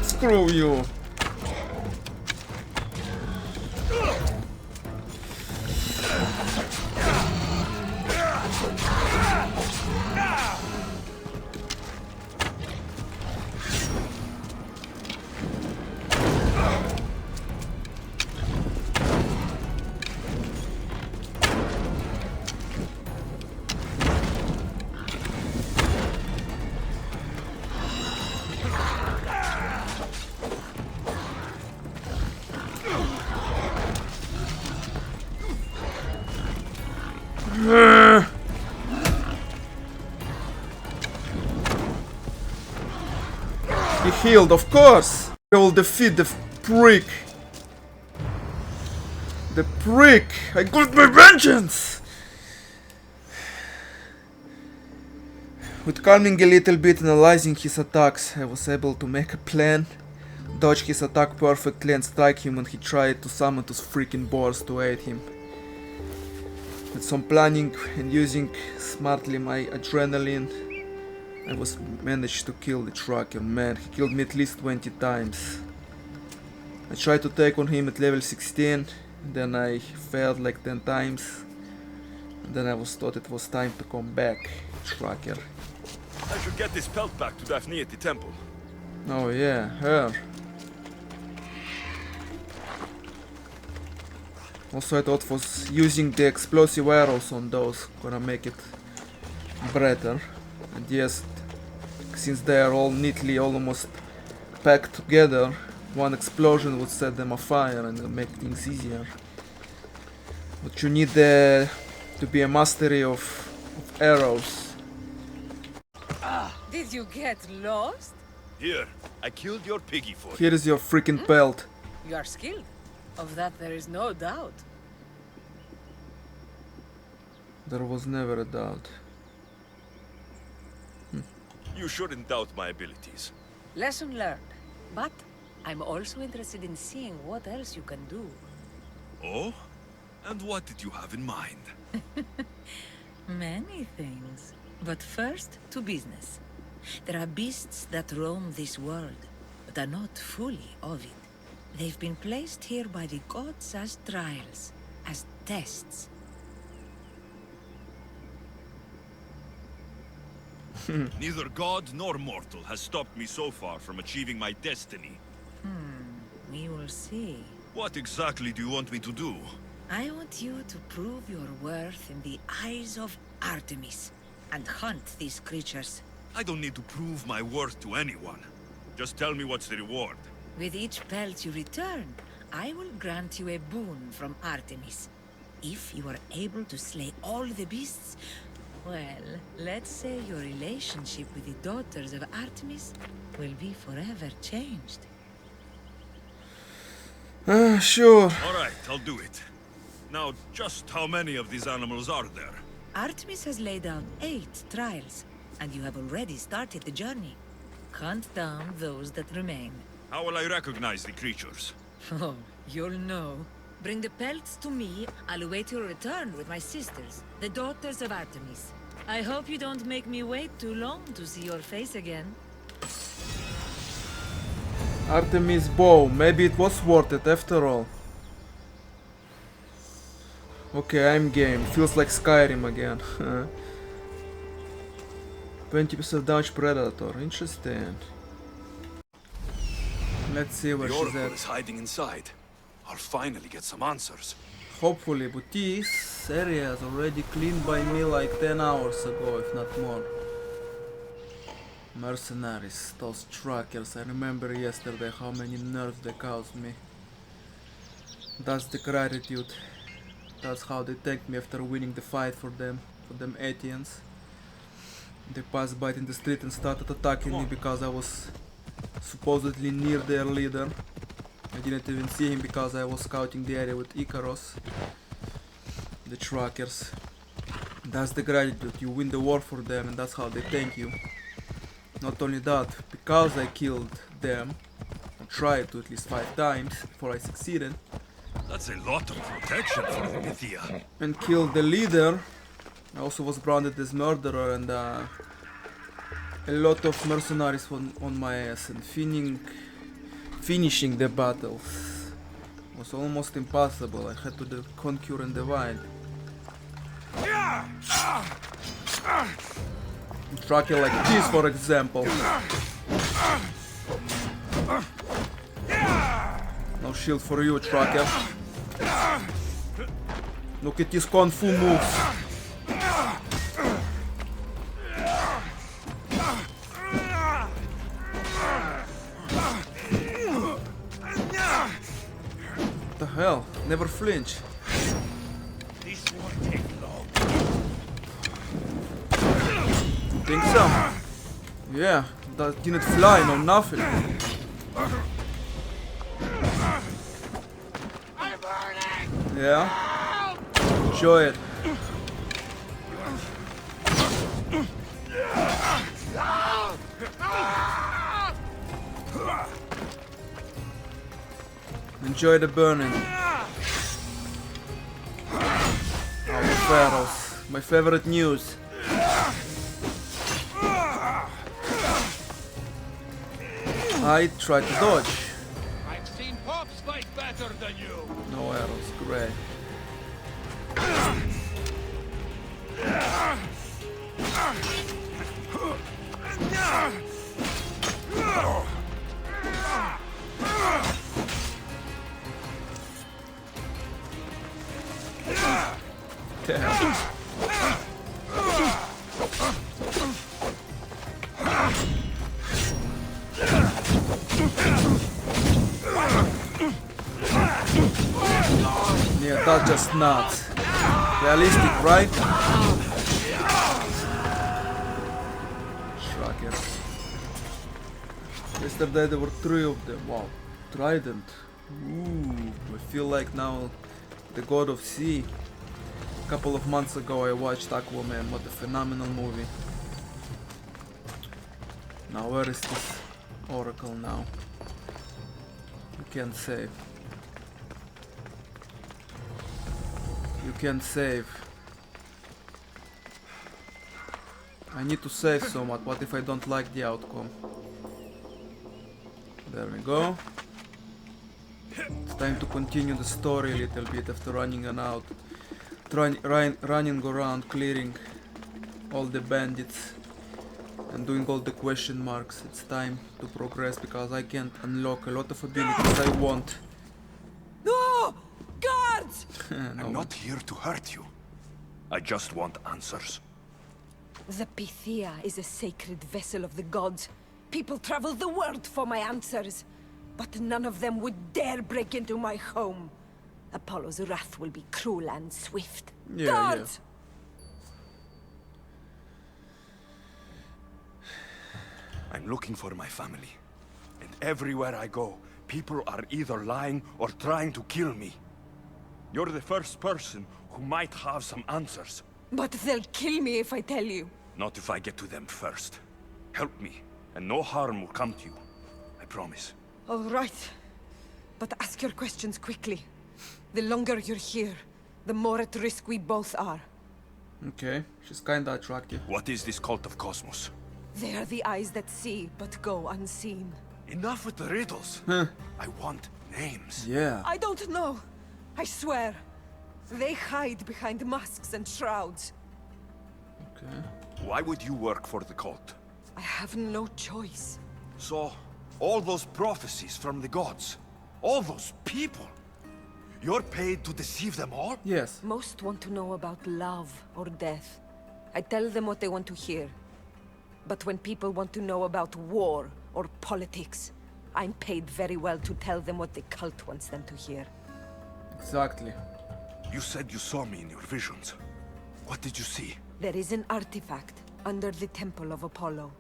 Speaker 1: Screw you. He healed, of course! I will defeat the prick! The prick! I got my vengeance! With calming a little bit and analyzing his attacks, I was able to make a plan, dodge his attack perfectly and strike him when he tried to summon those freaking boars to aid him. With some planning and using smartly my adrenaline, I managed to kill the trucker. Man, he killed me at least 20 times. I tried to take on him at level 16, then I failed like 10 times, and then I thought it was time to come back, trucker.
Speaker 3: I should get this pelt back to Daphne at the temple.
Speaker 1: Oh yeah, her. Also I thought was using the explosive arrows on those gonna make it better. And yes, since they are all neatly almost packed together, one explosion would set them afire and make things easier. But you need to be a mastery of arrows.
Speaker 6: Did you get lost?
Speaker 3: Here, I killed your piggy for you.
Speaker 1: Here is your freaking pelt.
Speaker 6: You are skilled. Of that there is no doubt.
Speaker 1: There was never a doubt.
Speaker 3: You shouldn't doubt my abilities.
Speaker 6: Lesson learned. But I'm also interested in seeing what else you can do.
Speaker 3: Oh? And what did you have in mind?
Speaker 14: Many things. But first, to business. There are beasts that roam this world. but are not fully of it. They've been placed here by the gods as trials, as tests.
Speaker 3: Neither god nor mortal has stopped me so far from achieving my destiny.
Speaker 14: We will see.
Speaker 3: What exactly do you want me to do?
Speaker 14: I want you to prove your worth in the eyes of Artemis, and hunt these creatures.
Speaker 3: I don't need to prove my worth to anyone. Just tell me what's the reward.
Speaker 14: With each pelt you return, I will grant you a boon from Artemis. If you are able to slay all the beasts, well, let's say your relationship with the daughters of Artemis will be forever changed.
Speaker 1: Sure.
Speaker 3: Alright, I'll do it. Now, just how many of these animals are there?
Speaker 14: Artemis has laid out 8 trials, and you have already started the journey. Hunt down those that remain.
Speaker 3: How will I recognize the creatures?
Speaker 14: Oh, you'll know. Bring the pelts to me. I'll await your return with my sisters, the daughters of Artemis. I hope you don't make me wait too long to see your face again.
Speaker 1: Artemis bow. Maybe it was worth it after all. Okay, I'm game. Feels like Skyrim again. 20% damage Predator. Interesting. Let's see where
Speaker 10: The
Speaker 1: she's
Speaker 10: Oracle
Speaker 1: at.
Speaker 10: is hiding inside. I'll finally get some answers.
Speaker 1: Hopefully, but this area is already cleaned by me like 10 hours ago, if not more. Mercenaries, those trackers. I remember yesterday how many nerves they caused me. That's the gratitude. That's how they thanked me after winning the fight for them Athenians. They passed by in the street and started attacking me because I was supposedly near their leader. I didn't even see him because I was scouting the area with Icaros. The trackers. That's the gratitude. You win the war for them and that's how they thank you. Not only that, because I killed them, I tried to at least 5 times before I succeeded.
Speaker 3: That's a lot of protection for the Pythia.
Speaker 1: And killed the leader. I also was branded as murderer and a lot of mercenaries on my ass, and finishing the battle was almost impossible. I had to conquer and divide. Tracker like this, for example. No shield for you, tracker. Look at these kung fu moves. What the hell? Never flinch.
Speaker 3: This won't take long.
Speaker 1: Think so? Yeah, that didn't fly, no nothing. Yeah? Enjoy it. Enjoy the burning. Oh, the pharaohs. My favorite news. I tried to dodge.
Speaker 13: I've seen Pops fight better than you.
Speaker 1: No arrows, great. Damn. Yeah, that's just nuts. Realistic, right? Tracker. Yesterday there were 3 of them. Wow. Trident. Ooh. I feel like now the god of sea. A couple of months ago I watched Aquaman. What a phenomenal movie. Now where is this oracle now? You can't save. You can't save. I need to save somewhat. What if I don't like the outcome? There we go. It's time to continue the story a little bit after running around clearing all the bandits and doing all the question marks. It's time to progress because I can't unlock a lot of abilities I want.
Speaker 9: No! Guards!
Speaker 1: No,
Speaker 3: I'm not here to hurt you. I just want answers.
Speaker 9: The Pythia is a sacred vessel of the gods. People travel the world for my answers. But none of them would dare break into my home. Apollo's wrath will be cruel and swift. Guards!
Speaker 3: I'm looking for my family. And everywhere I go, people are either lying or trying to kill me. You're the first person who might have some answers.
Speaker 9: But they'll kill me if I tell you.
Speaker 3: Not if I get to them first. Help me, and no harm will come to you. I promise.
Speaker 9: All right. But ask your questions quickly. The longer you're here, the more at risk we both are.
Speaker 1: Okay, she's kinda attractive.
Speaker 3: What is this cult of Cosmos?
Speaker 9: They are the eyes that see, but go unseen.
Speaker 3: Enough with the riddles. I want names.
Speaker 1: Yeah.
Speaker 9: I don't know. I swear. They hide behind masks and shrouds.
Speaker 1: Okay.
Speaker 3: Why would you work for the cult?
Speaker 9: I have no choice.
Speaker 3: So, all those prophecies from the gods, all those people, you're paid to deceive them all?
Speaker 1: Yes.
Speaker 9: Most want to know about love or death. I tell them what they want to hear. But when people want to know about war or politics, I'm paid very well to tell them what the cult wants them to hear.
Speaker 1: Exactly.
Speaker 3: You said you saw me in your visions. What did you see?
Speaker 9: There is an artifact under the Temple of Apollo.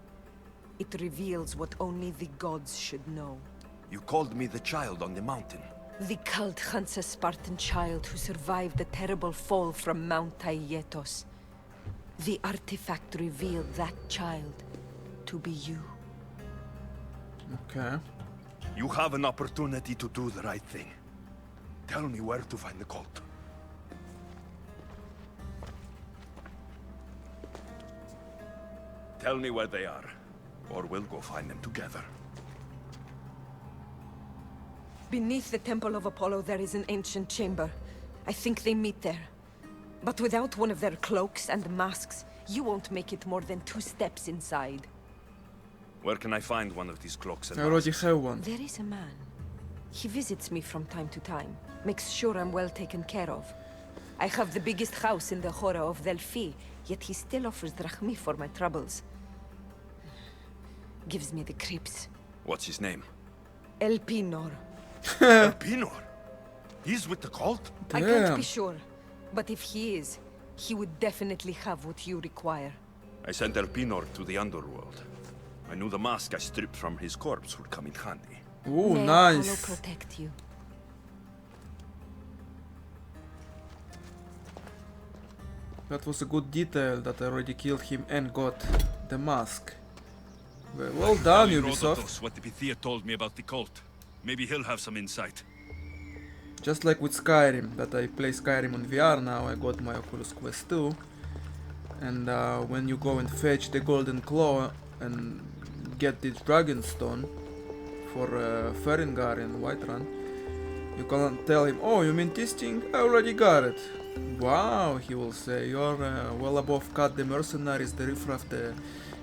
Speaker 9: It reveals what only the gods should know.
Speaker 3: You called me the child on the mountain.
Speaker 9: The cult hunts a Spartan child who survived the terrible fall from Mount Aietos. The artifact revealed that child to be you.
Speaker 1: Okay.
Speaker 3: You have an opportunity to do the right thing. Tell me where to find the cult. Tell me where they are, or we'll go find them together.
Speaker 9: Beneath the Temple of Apollo there is an ancient chamber. I think they meet there. But without one of their cloaks and masks, you won't make it more than 2 steps inside.
Speaker 3: Where can I find one of these cloaks and
Speaker 1: I already
Speaker 3: masks?
Speaker 1: have one.
Speaker 9: There is a man. He visits me from time to time, makes sure I'm well taken care of. I have the biggest house in the Hora of Delphi, yet he still offers drachmi for my troubles. Gives me the creeps.
Speaker 3: What's his name?
Speaker 9: Elpinor.
Speaker 3: Elpinor? He's with the cult?
Speaker 9: I can't be sure, but if he is, he would definitely have what you require.
Speaker 3: I sent Elpinor to the underworld. I knew the mask I stripped from his corpse would come in handy.
Speaker 1: Ooh,
Speaker 9: May
Speaker 1: nice.
Speaker 9: Apollo protect you.
Speaker 1: That was a good detail that I already killed him and got the mask. Well done, Ubisoft.
Speaker 3: Herodotus, what the Pythia told me about the cult. Maybe he'll have some insight.
Speaker 1: Just like with Skyrim, that I play Skyrim on VR now, I got my Oculus Quest 2. And when you go and fetch the Golden Claw and get the Dragonstone for Farengar and Whiterun, you can tell him, oh, you mean this thing? I already got it. Wow, he will say, you're well above cut the mercenaries, the riffraff the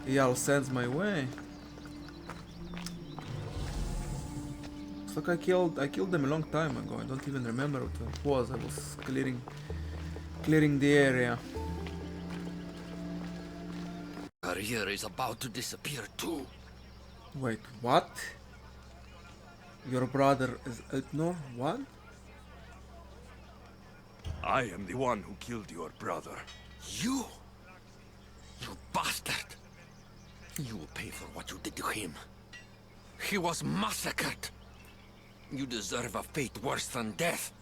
Speaker 1: Jarl sends my way. Looks like I killed them a long time ago. I don't even remember what it was. I was clearing the area.
Speaker 10: Career is about to disappear too.
Speaker 1: Wait, what? Your brother is Elpinor? What?
Speaker 3: I am the one who killed your brother.
Speaker 10: You bastard! You will pay for what you did to him. He was massacred. You deserve a fate worse than death.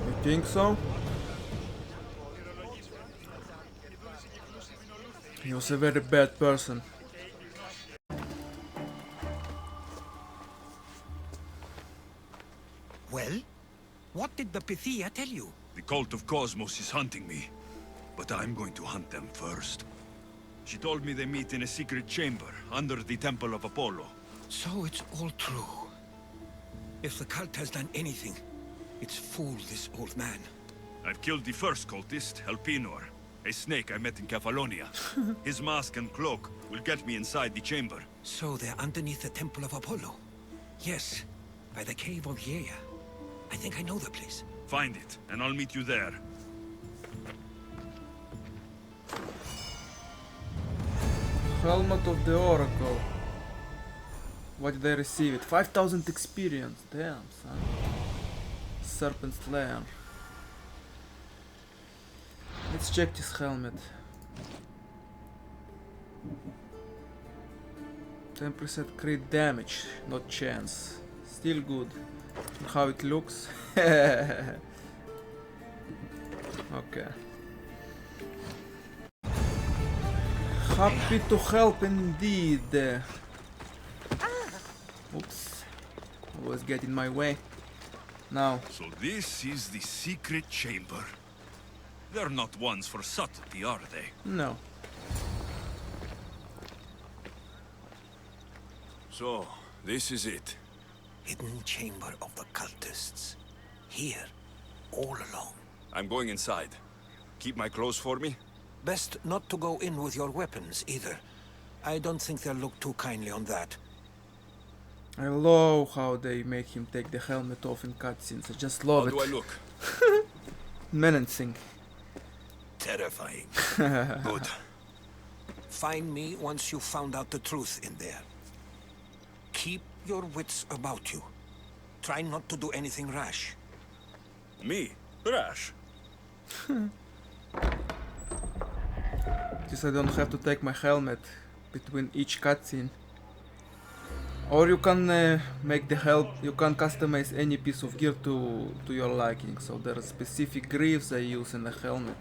Speaker 1: You think so? He was a very bad person.
Speaker 8: Well? What did the Pythia tell you?
Speaker 3: The cult of Cosmos is hunting me, but I'm going to hunt them first. She told me they meet in a secret chamber under the Temple of Apollo.
Speaker 8: So it's all true. If the cult has done anything, it's fooled this old man.
Speaker 3: I've killed the first cultist, Elpinor, a snake I met in Kefalonia. His mask and cloak will get me inside the chamber.
Speaker 8: So they're underneath the Temple of Apollo? Yes, by the Cave of Yea. I think I know the place.
Speaker 3: Find it, and I'll meet you there.
Speaker 1: Helmet of the Oracle. What did I receive it? 5,000 experience. Damn, son. Serpent Slayer. Let's check this helmet. 10% crit damage, not chance. Still good. And how it looks? Okay. Happy to help indeed. Oops. Always get in my way. Now.
Speaker 3: So this is the secret chamber. They're not ones for subtlety, are they?
Speaker 1: No.
Speaker 3: So, this is it.
Speaker 8: Hidden chamber of the cultists. Here, all alone.
Speaker 3: I'm going inside. Keep my clothes for me?
Speaker 8: Best not to go in with your weapons, either. I don't think they'll look too kindly on that.
Speaker 1: I love how they make him take the helmet off in cutscenes. I just love it.
Speaker 3: How do I look?
Speaker 1: Menacing.
Speaker 8: Terrifying.
Speaker 3: Good.
Speaker 8: Find me once you've found out the truth in there. Keep your wits about you. Try not to do anything rash.
Speaker 3: Me? Rash?
Speaker 1: Just I don't have to take my helmet between each cutscene. Or you can make the you can customize any piece of gear to your liking. So there are specific greaves I use in the helmet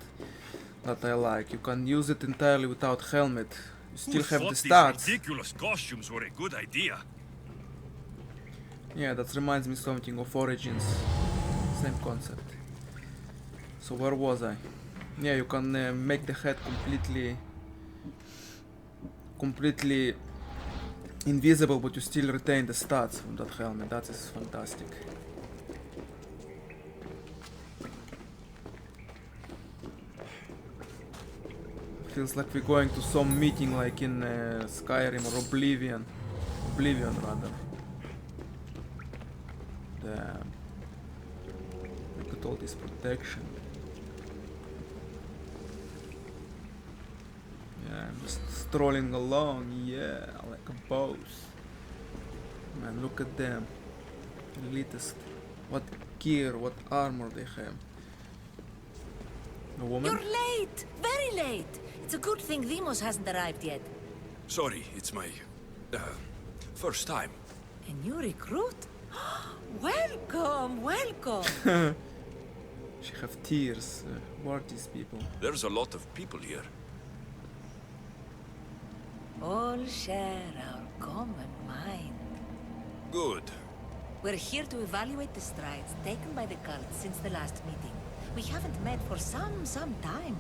Speaker 1: that I like. You can use it entirely without helmet. You still have the stats.
Speaker 3: These ridiculous costumes were a good idea.
Speaker 1: Yeah, that reminds me something of Origins. Same concept. So where was I? Yeah, you can make the head completely invisible, but you still retain the stats from that helmet. That is fantastic. Feels like we're going to some meeting like in Skyrim or Oblivion. Oblivion rather. Damn. Look at all this protection. Yeah, I'm just strolling along, yeah, like a boss. Man, look at them. Elitist. What gear, what armor they have. A woman?
Speaker 14: You're late! Very late! It's a good thing Demos hasn't arrived yet.
Speaker 3: Sorry, it's my... first time.
Speaker 14: A new recruit? Welcome, welcome!
Speaker 1: She have tears. Who are these people?
Speaker 3: There's a lot of people here.
Speaker 14: All share our common mind.
Speaker 3: Good.
Speaker 14: We're here to evaluate the strides taken by the cult since the last meeting. We haven't met for some time.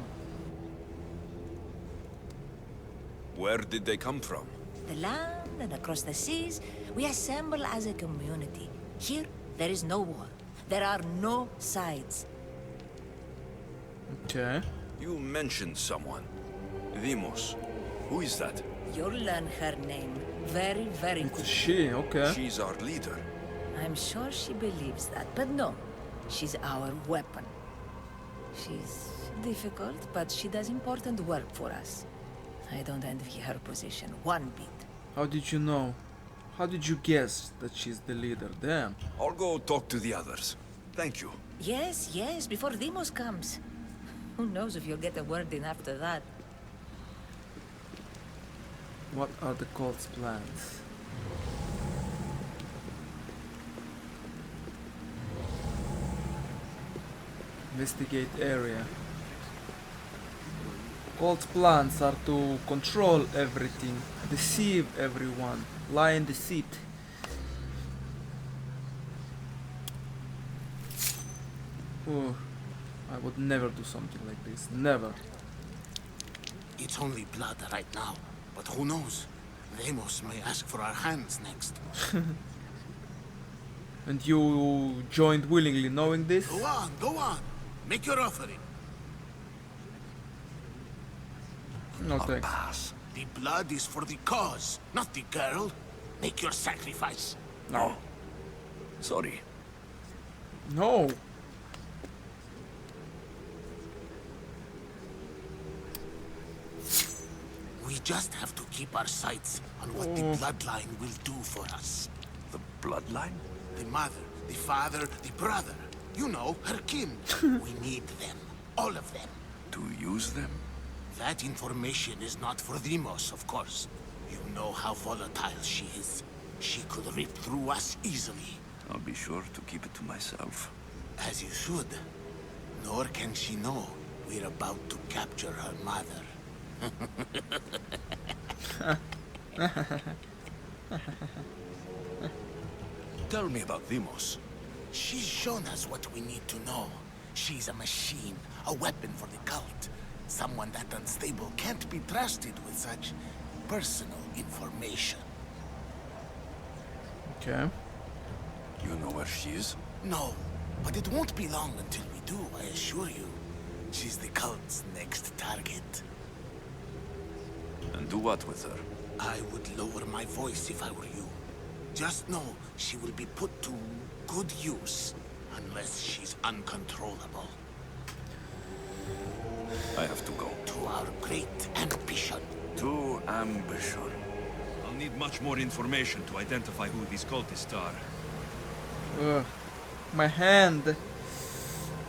Speaker 3: Where did they come from?
Speaker 14: The land and across the seas, we assemble as a community. Here, there is no war. There are no sides.
Speaker 1: Okay.
Speaker 3: You mentioned someone. Demos. Who is that?
Speaker 14: You'll learn her name very, very
Speaker 1: It's
Speaker 14: quickly.
Speaker 1: she, okay.
Speaker 3: She's our leader.
Speaker 14: I'm sure she believes that, but no. She's our weapon. She's difficult, but she does important work for us. I don't envy her position one bit.
Speaker 1: How did you know? How did you guess that she's the leader? Damn.
Speaker 3: I'll go talk to the others. Thank you.
Speaker 14: Yes, yes, before Demos comes. Who knows if you'll get a word in after that.
Speaker 1: What are the cult's plans? Investigate area. Cult's plans are to control everything, deceive everyone, lie in deceit. Oh, I would never do something like this. Never.
Speaker 7: It's only blood right now, but who knows? Deimos may ask for our hands next.
Speaker 1: And you joined willingly, knowing this?
Speaker 7: Go on. Make your offering.
Speaker 1: No thanks.
Speaker 10: Pass.
Speaker 7: The blood is for the cause, not the girl. Make your sacrifice.
Speaker 10: No. Sorry.
Speaker 1: No.
Speaker 7: We just have to keep our sights on what the bloodline will do for us.
Speaker 10: The bloodline?
Speaker 7: The mother, the father, the brother. You know, her kin. We need them. All of them.
Speaker 10: To use them?
Speaker 7: That information is not for Deimos, of course. You know how volatile she is. She could rip through us easily.
Speaker 10: I'll be sure to keep it to myself.
Speaker 7: As you should. Nor can she know we're about to capture her mother.
Speaker 10: Tell me about Deimos.
Speaker 7: She's shown us what we need to know. She's a machine, a weapon for the cult. Someone that unstable can't be trusted with such personal information.
Speaker 1: Okay.
Speaker 10: You know where she is?
Speaker 7: No, but it won't be long until we do, I assure you. She's the cult's next target.
Speaker 10: And do what with her?
Speaker 7: I would lower my voice if I were you. Just know she will be put to good use, unless she's uncontrollable.
Speaker 10: I have to go.
Speaker 7: To our great ambition.
Speaker 10: To ambition.
Speaker 8: I'll need much more information to identify who these cultists are.
Speaker 1: My hand.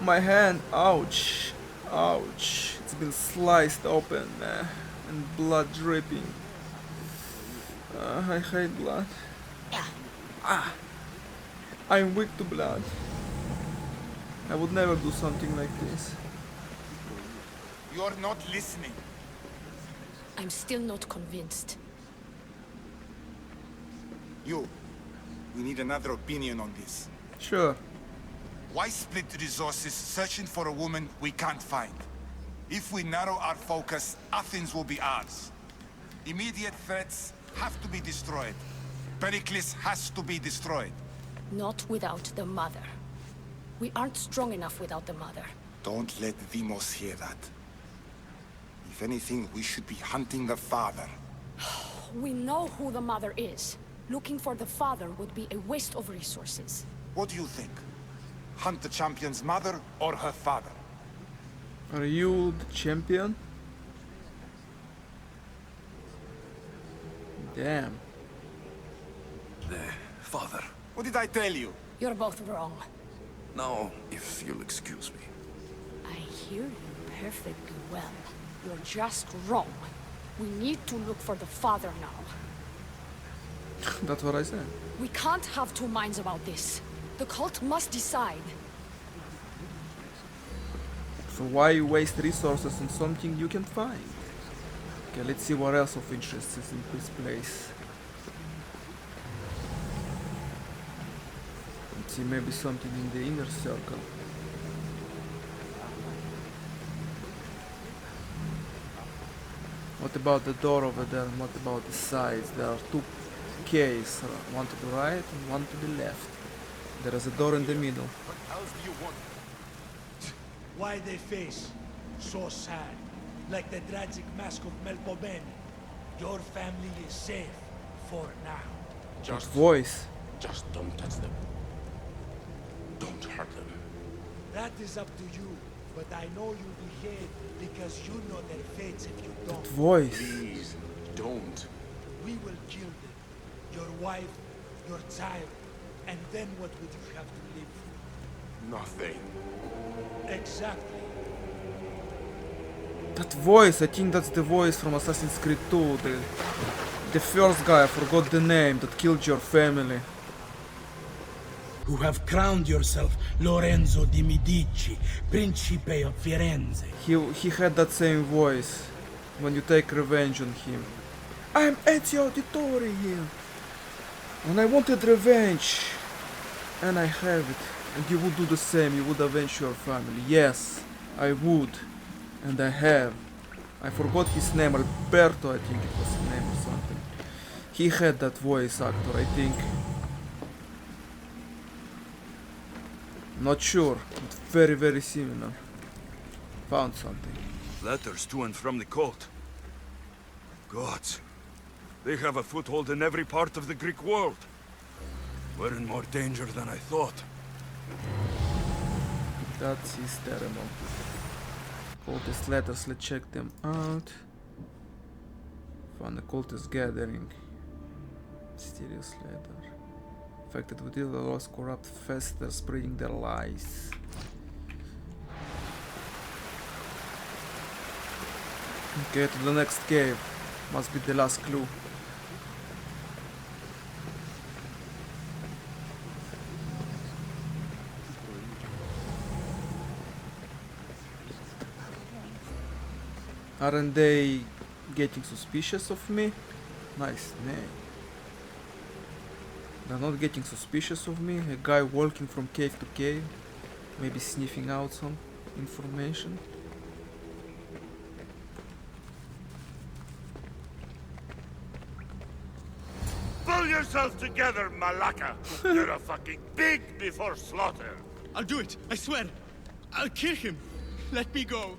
Speaker 1: My hand. Ouch. Ouch. It's been sliced open and blood dripping. I hate blood. Ah. I'm weak to blood. I would never do something like this.
Speaker 11: You're not listening.
Speaker 15: I'm still not convinced.
Speaker 11: You. We need another opinion on this.
Speaker 1: Sure.
Speaker 11: Why split resources searching for a woman we can't find? If we narrow our focus, Athens will be ours. Immediate threats have to be destroyed. Pericles has to be destroyed.
Speaker 15: Not without the mother. We aren't strong enough without the mother.
Speaker 11: Don't let Deimos hear that. If anything, we should be hunting the father.
Speaker 15: We know who the mother is. Looking for the father would be a waste of resources.
Speaker 11: What do you think? Hunt the champion's mother or her father?
Speaker 1: Are you the champion? Damn.
Speaker 10: The father.
Speaker 11: What did I tell you?
Speaker 15: You're both wrong.
Speaker 10: Now, if you'll excuse me.
Speaker 15: I hear you perfectly well. You're just wrong. We need to look for the father now.
Speaker 1: That's what I said.
Speaker 15: We can't have two minds about this. The cult must decide.
Speaker 1: So why waste resources on something you can find? Okay, let's see what else of interest is in this place. Let's see, maybe something in the inner circle. What about the door over there and what about the sides? There are two keys, one to the right and one to the left. There is a door in the middle.
Speaker 11: What else do you want?
Speaker 16: Why they face? So sad. Like the tragic mask of Melpomene. Your family is safe. For now.
Speaker 1: Just voice.
Speaker 2: Just don't touch them. Don't hurt them.
Speaker 16: That is up to you. But I know you'll behave because you know their fates if you don't.
Speaker 1: Voice.
Speaker 2: Please, don't.
Speaker 16: We will kill them. Your wife, your child. And then what would you have to live for?
Speaker 2: Nothing.
Speaker 16: Exactly.
Speaker 1: That voice, I think that's the voice from Assassin's Creed 2. The first guy, I forgot the name, that killed your family.
Speaker 16: Who have crowned yourself Lorenzo di Medici, Principe of Firenze.
Speaker 1: He had that same voice when you take revenge on him. I'm Ezio Auditore here. And I wanted revenge. And I have it. And you would do the same, you would avenge your family. Yes, I would. And I have. I forgot his name. Alberto, I think it was his name or something. He had that voice actor, I think. Not sure. It's very, very similar. Found something.
Speaker 3: Letters to and from the cult. Gods. They have a foothold in every part of the Greek world. We're in more danger than I thought.
Speaker 1: That is terrible. Cultist letters, let's check them out. Found the cultist gathering. Mysterious letter. Infected with evil laws, corrupt fester, spreading their lies. Okay, to the next cave. Must be the last clue. Aren't they getting suspicious of me? Nice name. They're not getting suspicious of me. A guy walking from cave to cave. Maybe sniffing out some information.
Speaker 17: Pull yourself together, Malaka! You're a fucking pig before slaughter!
Speaker 18: I'll do it, I swear! I'll kill him! Let me go!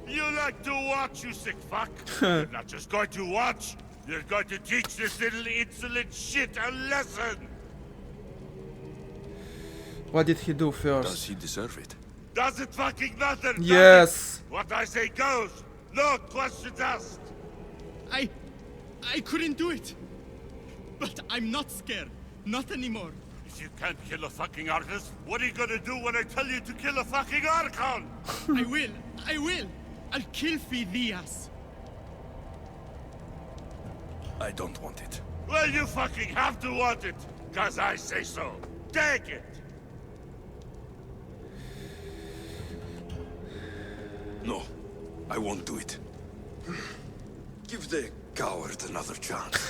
Speaker 17: You like to watch, you sick fuck? You're not just going to watch, you're going to teach this little insolent shit a lesson!
Speaker 1: What did he do first?
Speaker 3: Does he deserve it?
Speaker 17: Does it fucking matter?
Speaker 1: Yes!
Speaker 17: What I say goes! No questions asked!
Speaker 18: I couldn't do it! But I'm not scared. Not anymore.
Speaker 17: If you can't kill a fucking artist, what are you gonna do when I tell you to kill a fucking Archon?
Speaker 18: I will! I'll kill Phidias.
Speaker 3: I don't want it.
Speaker 17: Well, you fucking have to want it, cause I say so. Take it!
Speaker 3: No, I won't do it. Give the coward another chance.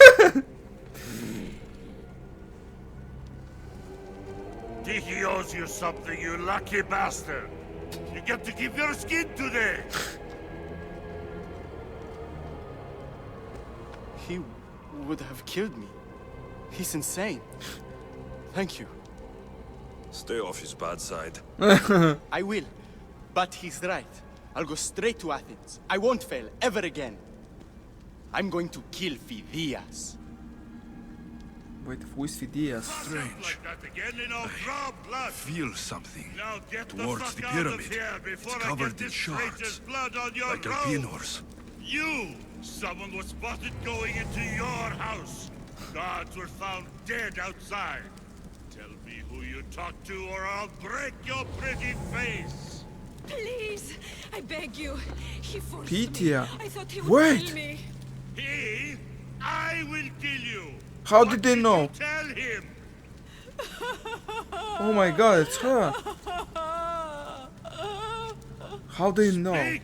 Speaker 17: Tiki owes you something, you lucky bastard. You get to keep your skin today.
Speaker 18: He would have killed me. He's insane. Thank you.
Speaker 3: Stay off his bad side.
Speaker 18: I will. But he's right. I'll go straight to Athens. I won't fail ever again. I'm going to kill Phidias.
Speaker 1: Wait, who is Phidias?
Speaker 3: Strange. I feel something
Speaker 17: Get
Speaker 3: towards the
Speaker 17: fuck
Speaker 3: pyramid.
Speaker 17: Out of here
Speaker 3: It's
Speaker 17: before I
Speaker 3: covered
Speaker 17: get
Speaker 3: in
Speaker 17: this
Speaker 3: shards,
Speaker 17: traitor's blood on your
Speaker 3: like
Speaker 17: robe.
Speaker 3: albinos.
Speaker 17: You! Someone was spotted going into your house. Guards were found dead outside. Tell me who you talked to or I'll break your pretty face.
Speaker 9: Please, I beg you. He forced
Speaker 1: Pythia.
Speaker 9: me. I thought he would
Speaker 1: Wait.
Speaker 9: kill me.
Speaker 17: He? I will kill you.
Speaker 1: How did they know?
Speaker 17: Tell him.
Speaker 1: Oh my god, it's her. How they know?
Speaker 17: Speak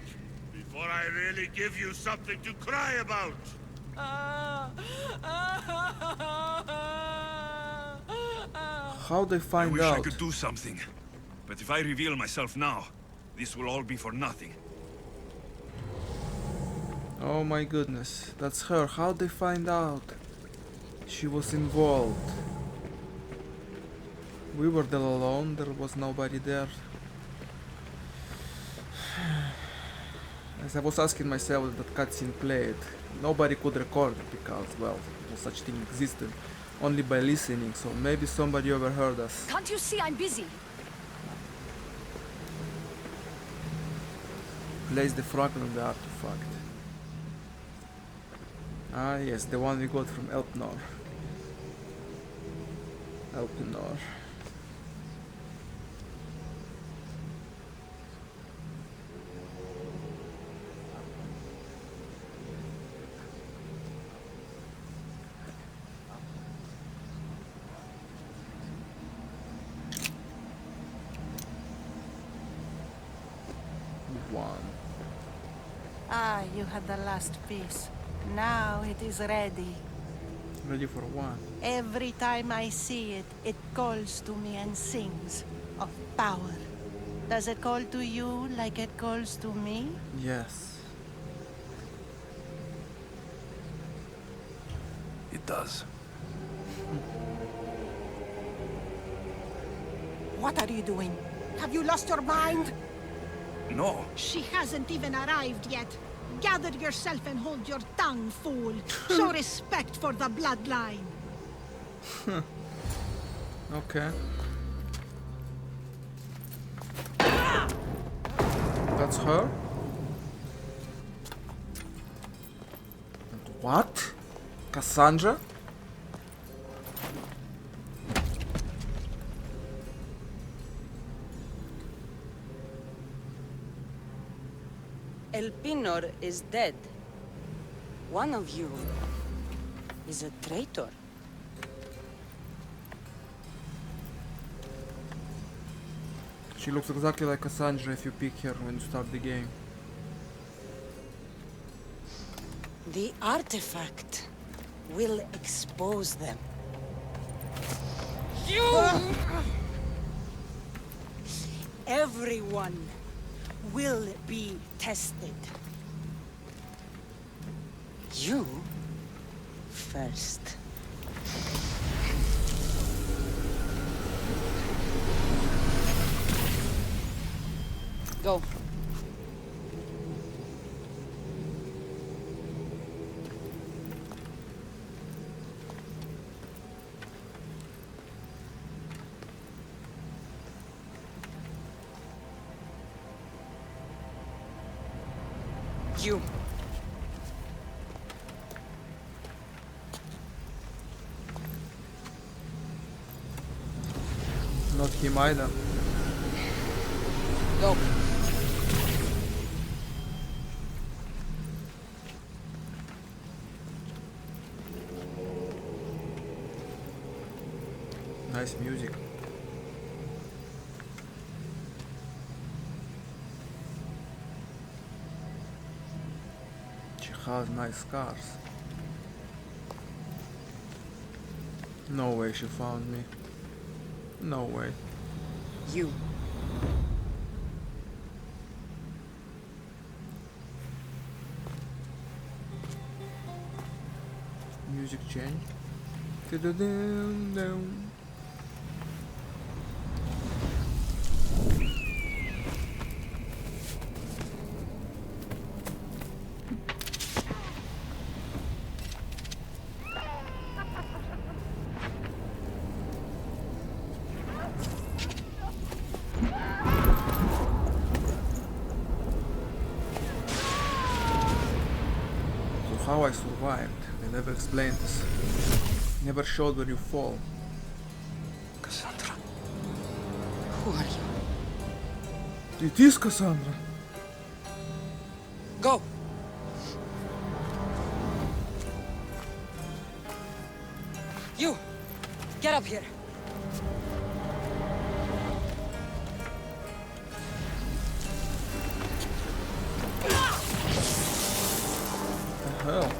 Speaker 17: before I really give you something to cry about.
Speaker 1: How they
Speaker 3: I
Speaker 1: find
Speaker 3: wish I
Speaker 1: out?
Speaker 3: could do something. But if I reveal myself now, this will all be for nothing.
Speaker 1: Oh my goodness, that's her. How they find out? She was involved. We were there alone, there was nobody there. As I was asking myself if that cutscene played, nobody could record it because, well, no such thing existed. Only by listening, so maybe somebody overheard us.
Speaker 15: Can't you see I'm busy?
Speaker 1: Place the fragment of the artifact. Ah yes, the one we got from Elpenor. Elpenor. One.
Speaker 19: Ah, you had the last piece. Now it is ready.
Speaker 1: Ready for one.
Speaker 19: Every time I see it, it calls to me and sings of power. Does it call to you like it calls to me?
Speaker 1: Yes.
Speaker 3: It does.
Speaker 20: What are you doing? Have you lost your mind?
Speaker 3: No.
Speaker 20: She hasn't even arrived yet. Gather yourself and hold your tongue, fool. Show respect for the bloodline.
Speaker 1: Okay. That's her? What? Cassandra?
Speaker 21: El Pinor is dead. One of you is a traitor.
Speaker 1: She looks exactly like Cassandra if you pick her when you start the game.
Speaker 21: The artifact will expose them. You! Everyone will be tested. You first. Go. You.
Speaker 1: Not him either.
Speaker 21: Go.
Speaker 1: Nice music. She has nice scars. No way she found me. No way.
Speaker 21: You.
Speaker 1: Music change. Dun-dun-dun-dun. So how I survived? They never explained this. Never showed when you fall.
Speaker 21: Cassandra. Who are you?
Speaker 1: It is Cassandra.
Speaker 21: Go. You. Get up here.
Speaker 1: The hell?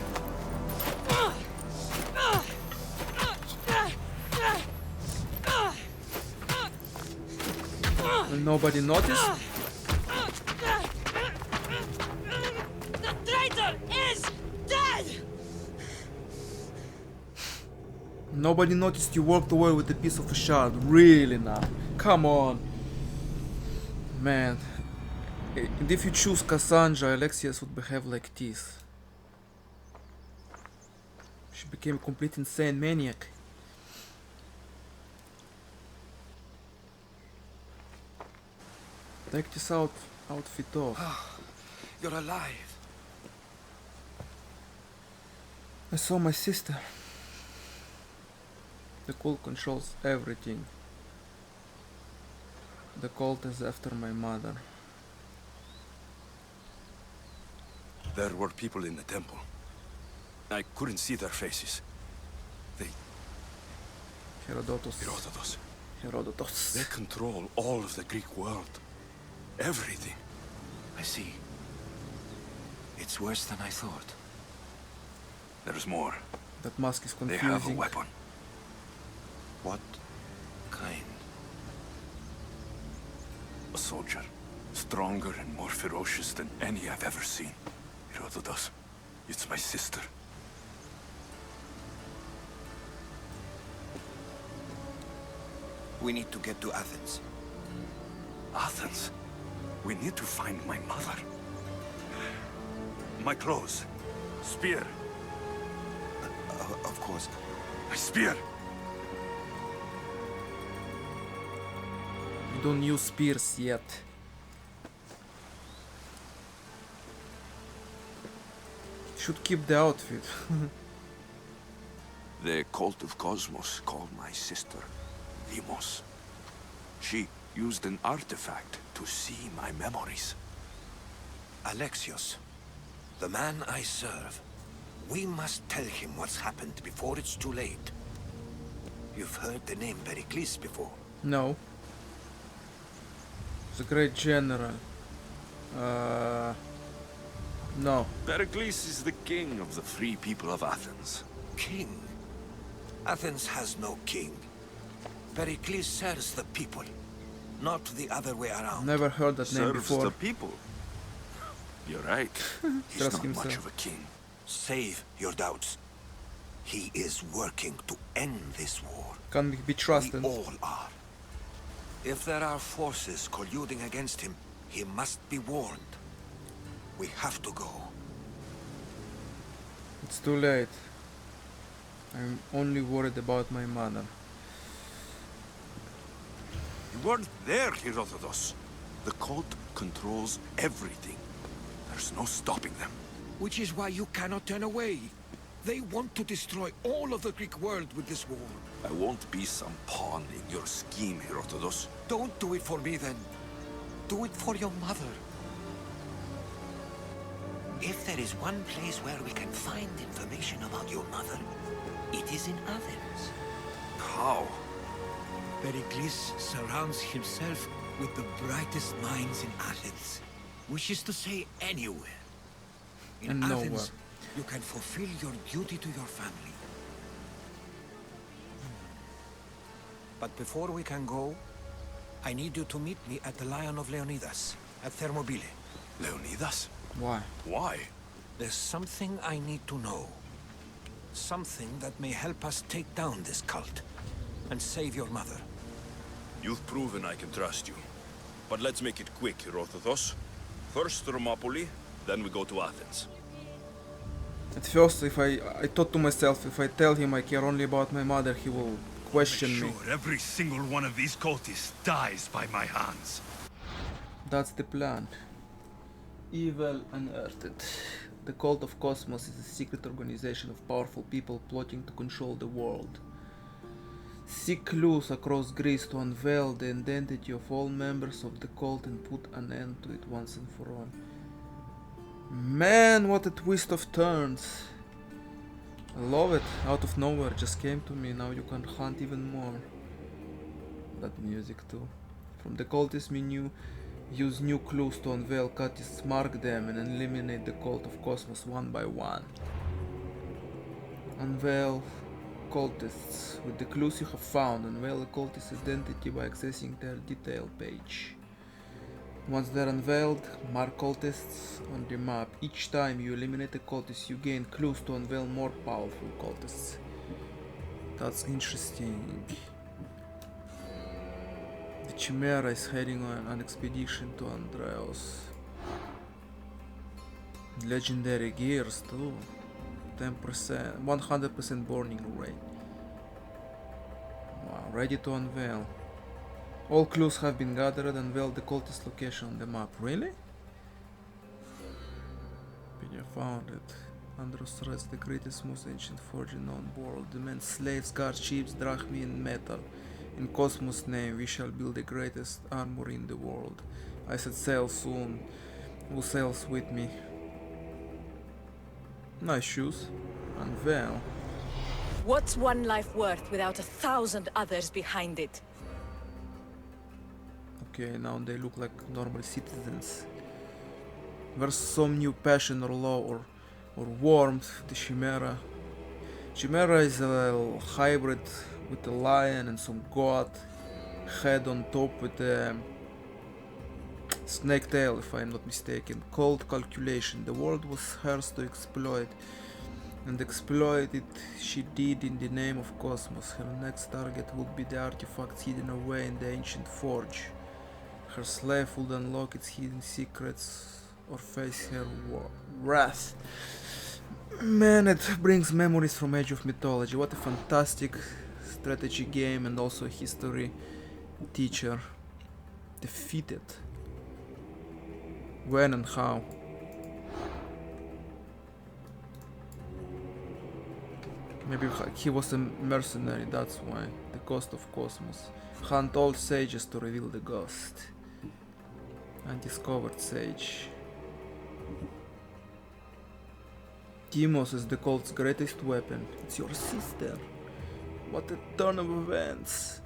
Speaker 1: Will nobody noticed?
Speaker 21: The traitor is dead!
Speaker 1: Nobody noticed you walked away with a piece of a shard. Really now? Come on. Man. And if you choose Cassandra, Alexius would behave like this. She became a complete insane maniac. Take this outfit off.
Speaker 3: You're alive.
Speaker 1: I saw my sister. The cult controls everything. The cult is after my mother.
Speaker 3: There were people in the temple. I couldn't see their faces. They...
Speaker 1: Herodotus.
Speaker 3: They control all of the Greek world. Everything.
Speaker 10: I see. It's worse than I thought.
Speaker 3: There's more.
Speaker 1: That mask is
Speaker 3: They
Speaker 1: confusing.
Speaker 3: have a weapon.
Speaker 10: What kind?
Speaker 3: A soldier. Stronger and more ferocious than any I've ever seen. Herodotus, it's my sister.
Speaker 7: We need to get to Athens.
Speaker 3: Athens? We need to find my mother. My clothes. Spear.
Speaker 7: Of course.
Speaker 3: My spear!
Speaker 1: We don't use spears yet. Should keep the outfit.
Speaker 3: The cult of Cosmos called my sister Demos. She used an artifact to see my memories.
Speaker 7: Alexios, the man I serve. We must tell him what's happened before it's too late. You've heard the name Pericles before?
Speaker 1: No. The great general. No.
Speaker 3: Pericles is the king of the free people of Athens.
Speaker 7: King? Athens has no king. Pericles serves the people, not the other way around.
Speaker 1: Never heard that name
Speaker 3: Serves
Speaker 1: before.
Speaker 3: the people. You're right. He's
Speaker 1: Trust
Speaker 3: not
Speaker 1: himself.
Speaker 3: much of a king.
Speaker 7: Save your doubts. He is working to end this war.
Speaker 1: Can't be trusted.
Speaker 7: We all are. If there are forces colluding against him, he must be warned. We have to go.
Speaker 1: It's too late. I'm only worried about my mother.
Speaker 3: You weren't there, Herodotus. The cult controls everything. There's no stopping them.
Speaker 8: Which is why you cannot turn away. They want to destroy all of the Greek world with this war.
Speaker 3: I won't be some pawn in your scheme, Herodotus.
Speaker 7: Don't do it for me then. Do it for your mother. If there is one place where we can find information about your mother, it is in Athens.
Speaker 3: How?
Speaker 8: Pericles surrounds himself with the brightest minds in Athens. Which is to say, anywhere. In
Speaker 1: And
Speaker 8: Athens,
Speaker 1: nowhere.
Speaker 8: you can fulfill your duty to your family. But before we can go, I need you to meet me at the Lion of Leonidas, at Thermopylae.
Speaker 3: Leonidas?
Speaker 1: Why?
Speaker 3: Why?
Speaker 8: There's something I need to know. Something that may help us take down this cult and save your mother.
Speaker 3: You've proven I can trust you. But let's make it quick, Herodotus. First Thermopylae, then we go to Athens.
Speaker 1: At first, I thought to myself, if I tell him I care only about my mother, he will question me.
Speaker 17: Sure, every single one of these cultists dies by my hands.
Speaker 1: That's the plan. Evil unearthed. The Cult of Cosmos is a secret organization of powerful people plotting to control the world. Seek clues across Greece to unveil the identity of all members of the cult and put an end to it once and for all. Man, what a twist of turns. I love it. Out of nowhere just came to me. Now you can hunt even more. That music too. From the cultist menu, use new clues to unveil cultists, mark them and eliminate the Cult of Cosmos one by one. Unveil cultists. With the clues you have found, unveil a cultist's identity by accessing their detail page. Once they're unveiled, mark cultists on the map. Each time you eliminate a cultist, you gain clues to unveil more powerful cultists. That's interesting. The Chimera is heading on an expedition to Andreos. Legendary gears too. 10%, 100% burning rate. Wow, ready to unveil. All clues have been gathered. Unveil the cultist location on the map. Really? Pedia found it. Andros threats the greatest, most ancient forge in known world. Demand slaves, guard ships, drachmi and metal. In Cosmos' name, we shall build the greatest armor in the world. I set sail soon. Who sails with me? Nice shoes. Unveil.
Speaker 9: What's one life worth without 1,000 others behind it?
Speaker 1: Okay, now they look like normal citizens. There's some new passion or love or warmth. The Chimera. Chimera is a hybrid with a lion and some god head on top with a Snake Tail, if I'm not mistaken. Cold calculation. The world was hers to exploit, and exploit it she did in the name of Cosmos. Her next target would be the artifacts hidden away in the ancient forge. Her slave would unlock its hidden secrets or face her wrath. Man, it brings memories from Age of Mythology. What a fantastic strategy game and also a history teacher. Defeated. When and how? Maybe he was a mercenary, that's why. The cost of Cosmos. Hunt all sages to reveal the ghost. Undiscovered sage. Deimos is the cult's greatest weapon. It's your sister. What a turn of events.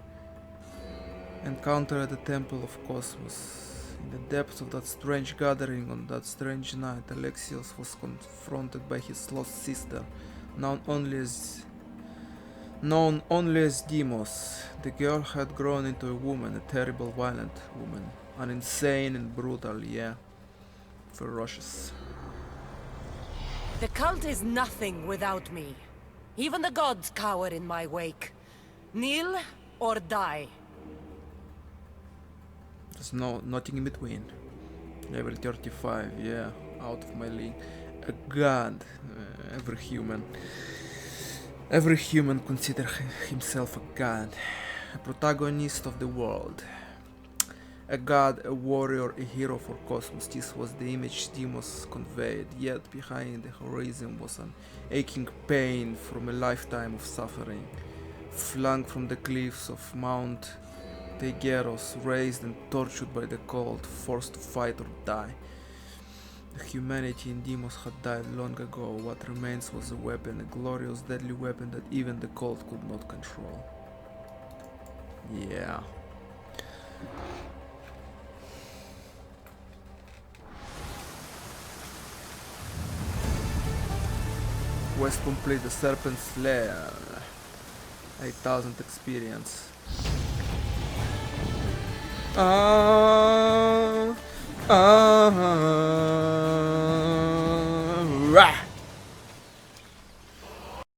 Speaker 1: Encounter at the Temple of Cosmos. In the depths of that strange gathering on that strange night, Alexios was confronted by his lost sister, known only as Deimos. The girl had grown into a woman, a terrible, violent woman. An insane and brutal, yeah. Ferocious.
Speaker 5: The cult is nothing without me. Even the gods cower in my wake. Kneel or die.
Speaker 1: There's nothing in between. Level 35, yeah, out of my league. A god. Every human considers himself a god. A protagonist of the world. A god, a warrior, a hero for Cosmos. This was the image Deimos conveyed, yet behind the horizon was an aching pain from a lifetime of suffering. Flung from the cliffs of Mount Tegeros, raised and tortured by the cold, forced to fight or die. The humanity in Deimos had died long ago. What remains was a weapon, a glorious, deadly weapon that even the cold could not control. Yeah. Quest complete, the Serpent's Lair. 8000 experience. Ah, ah,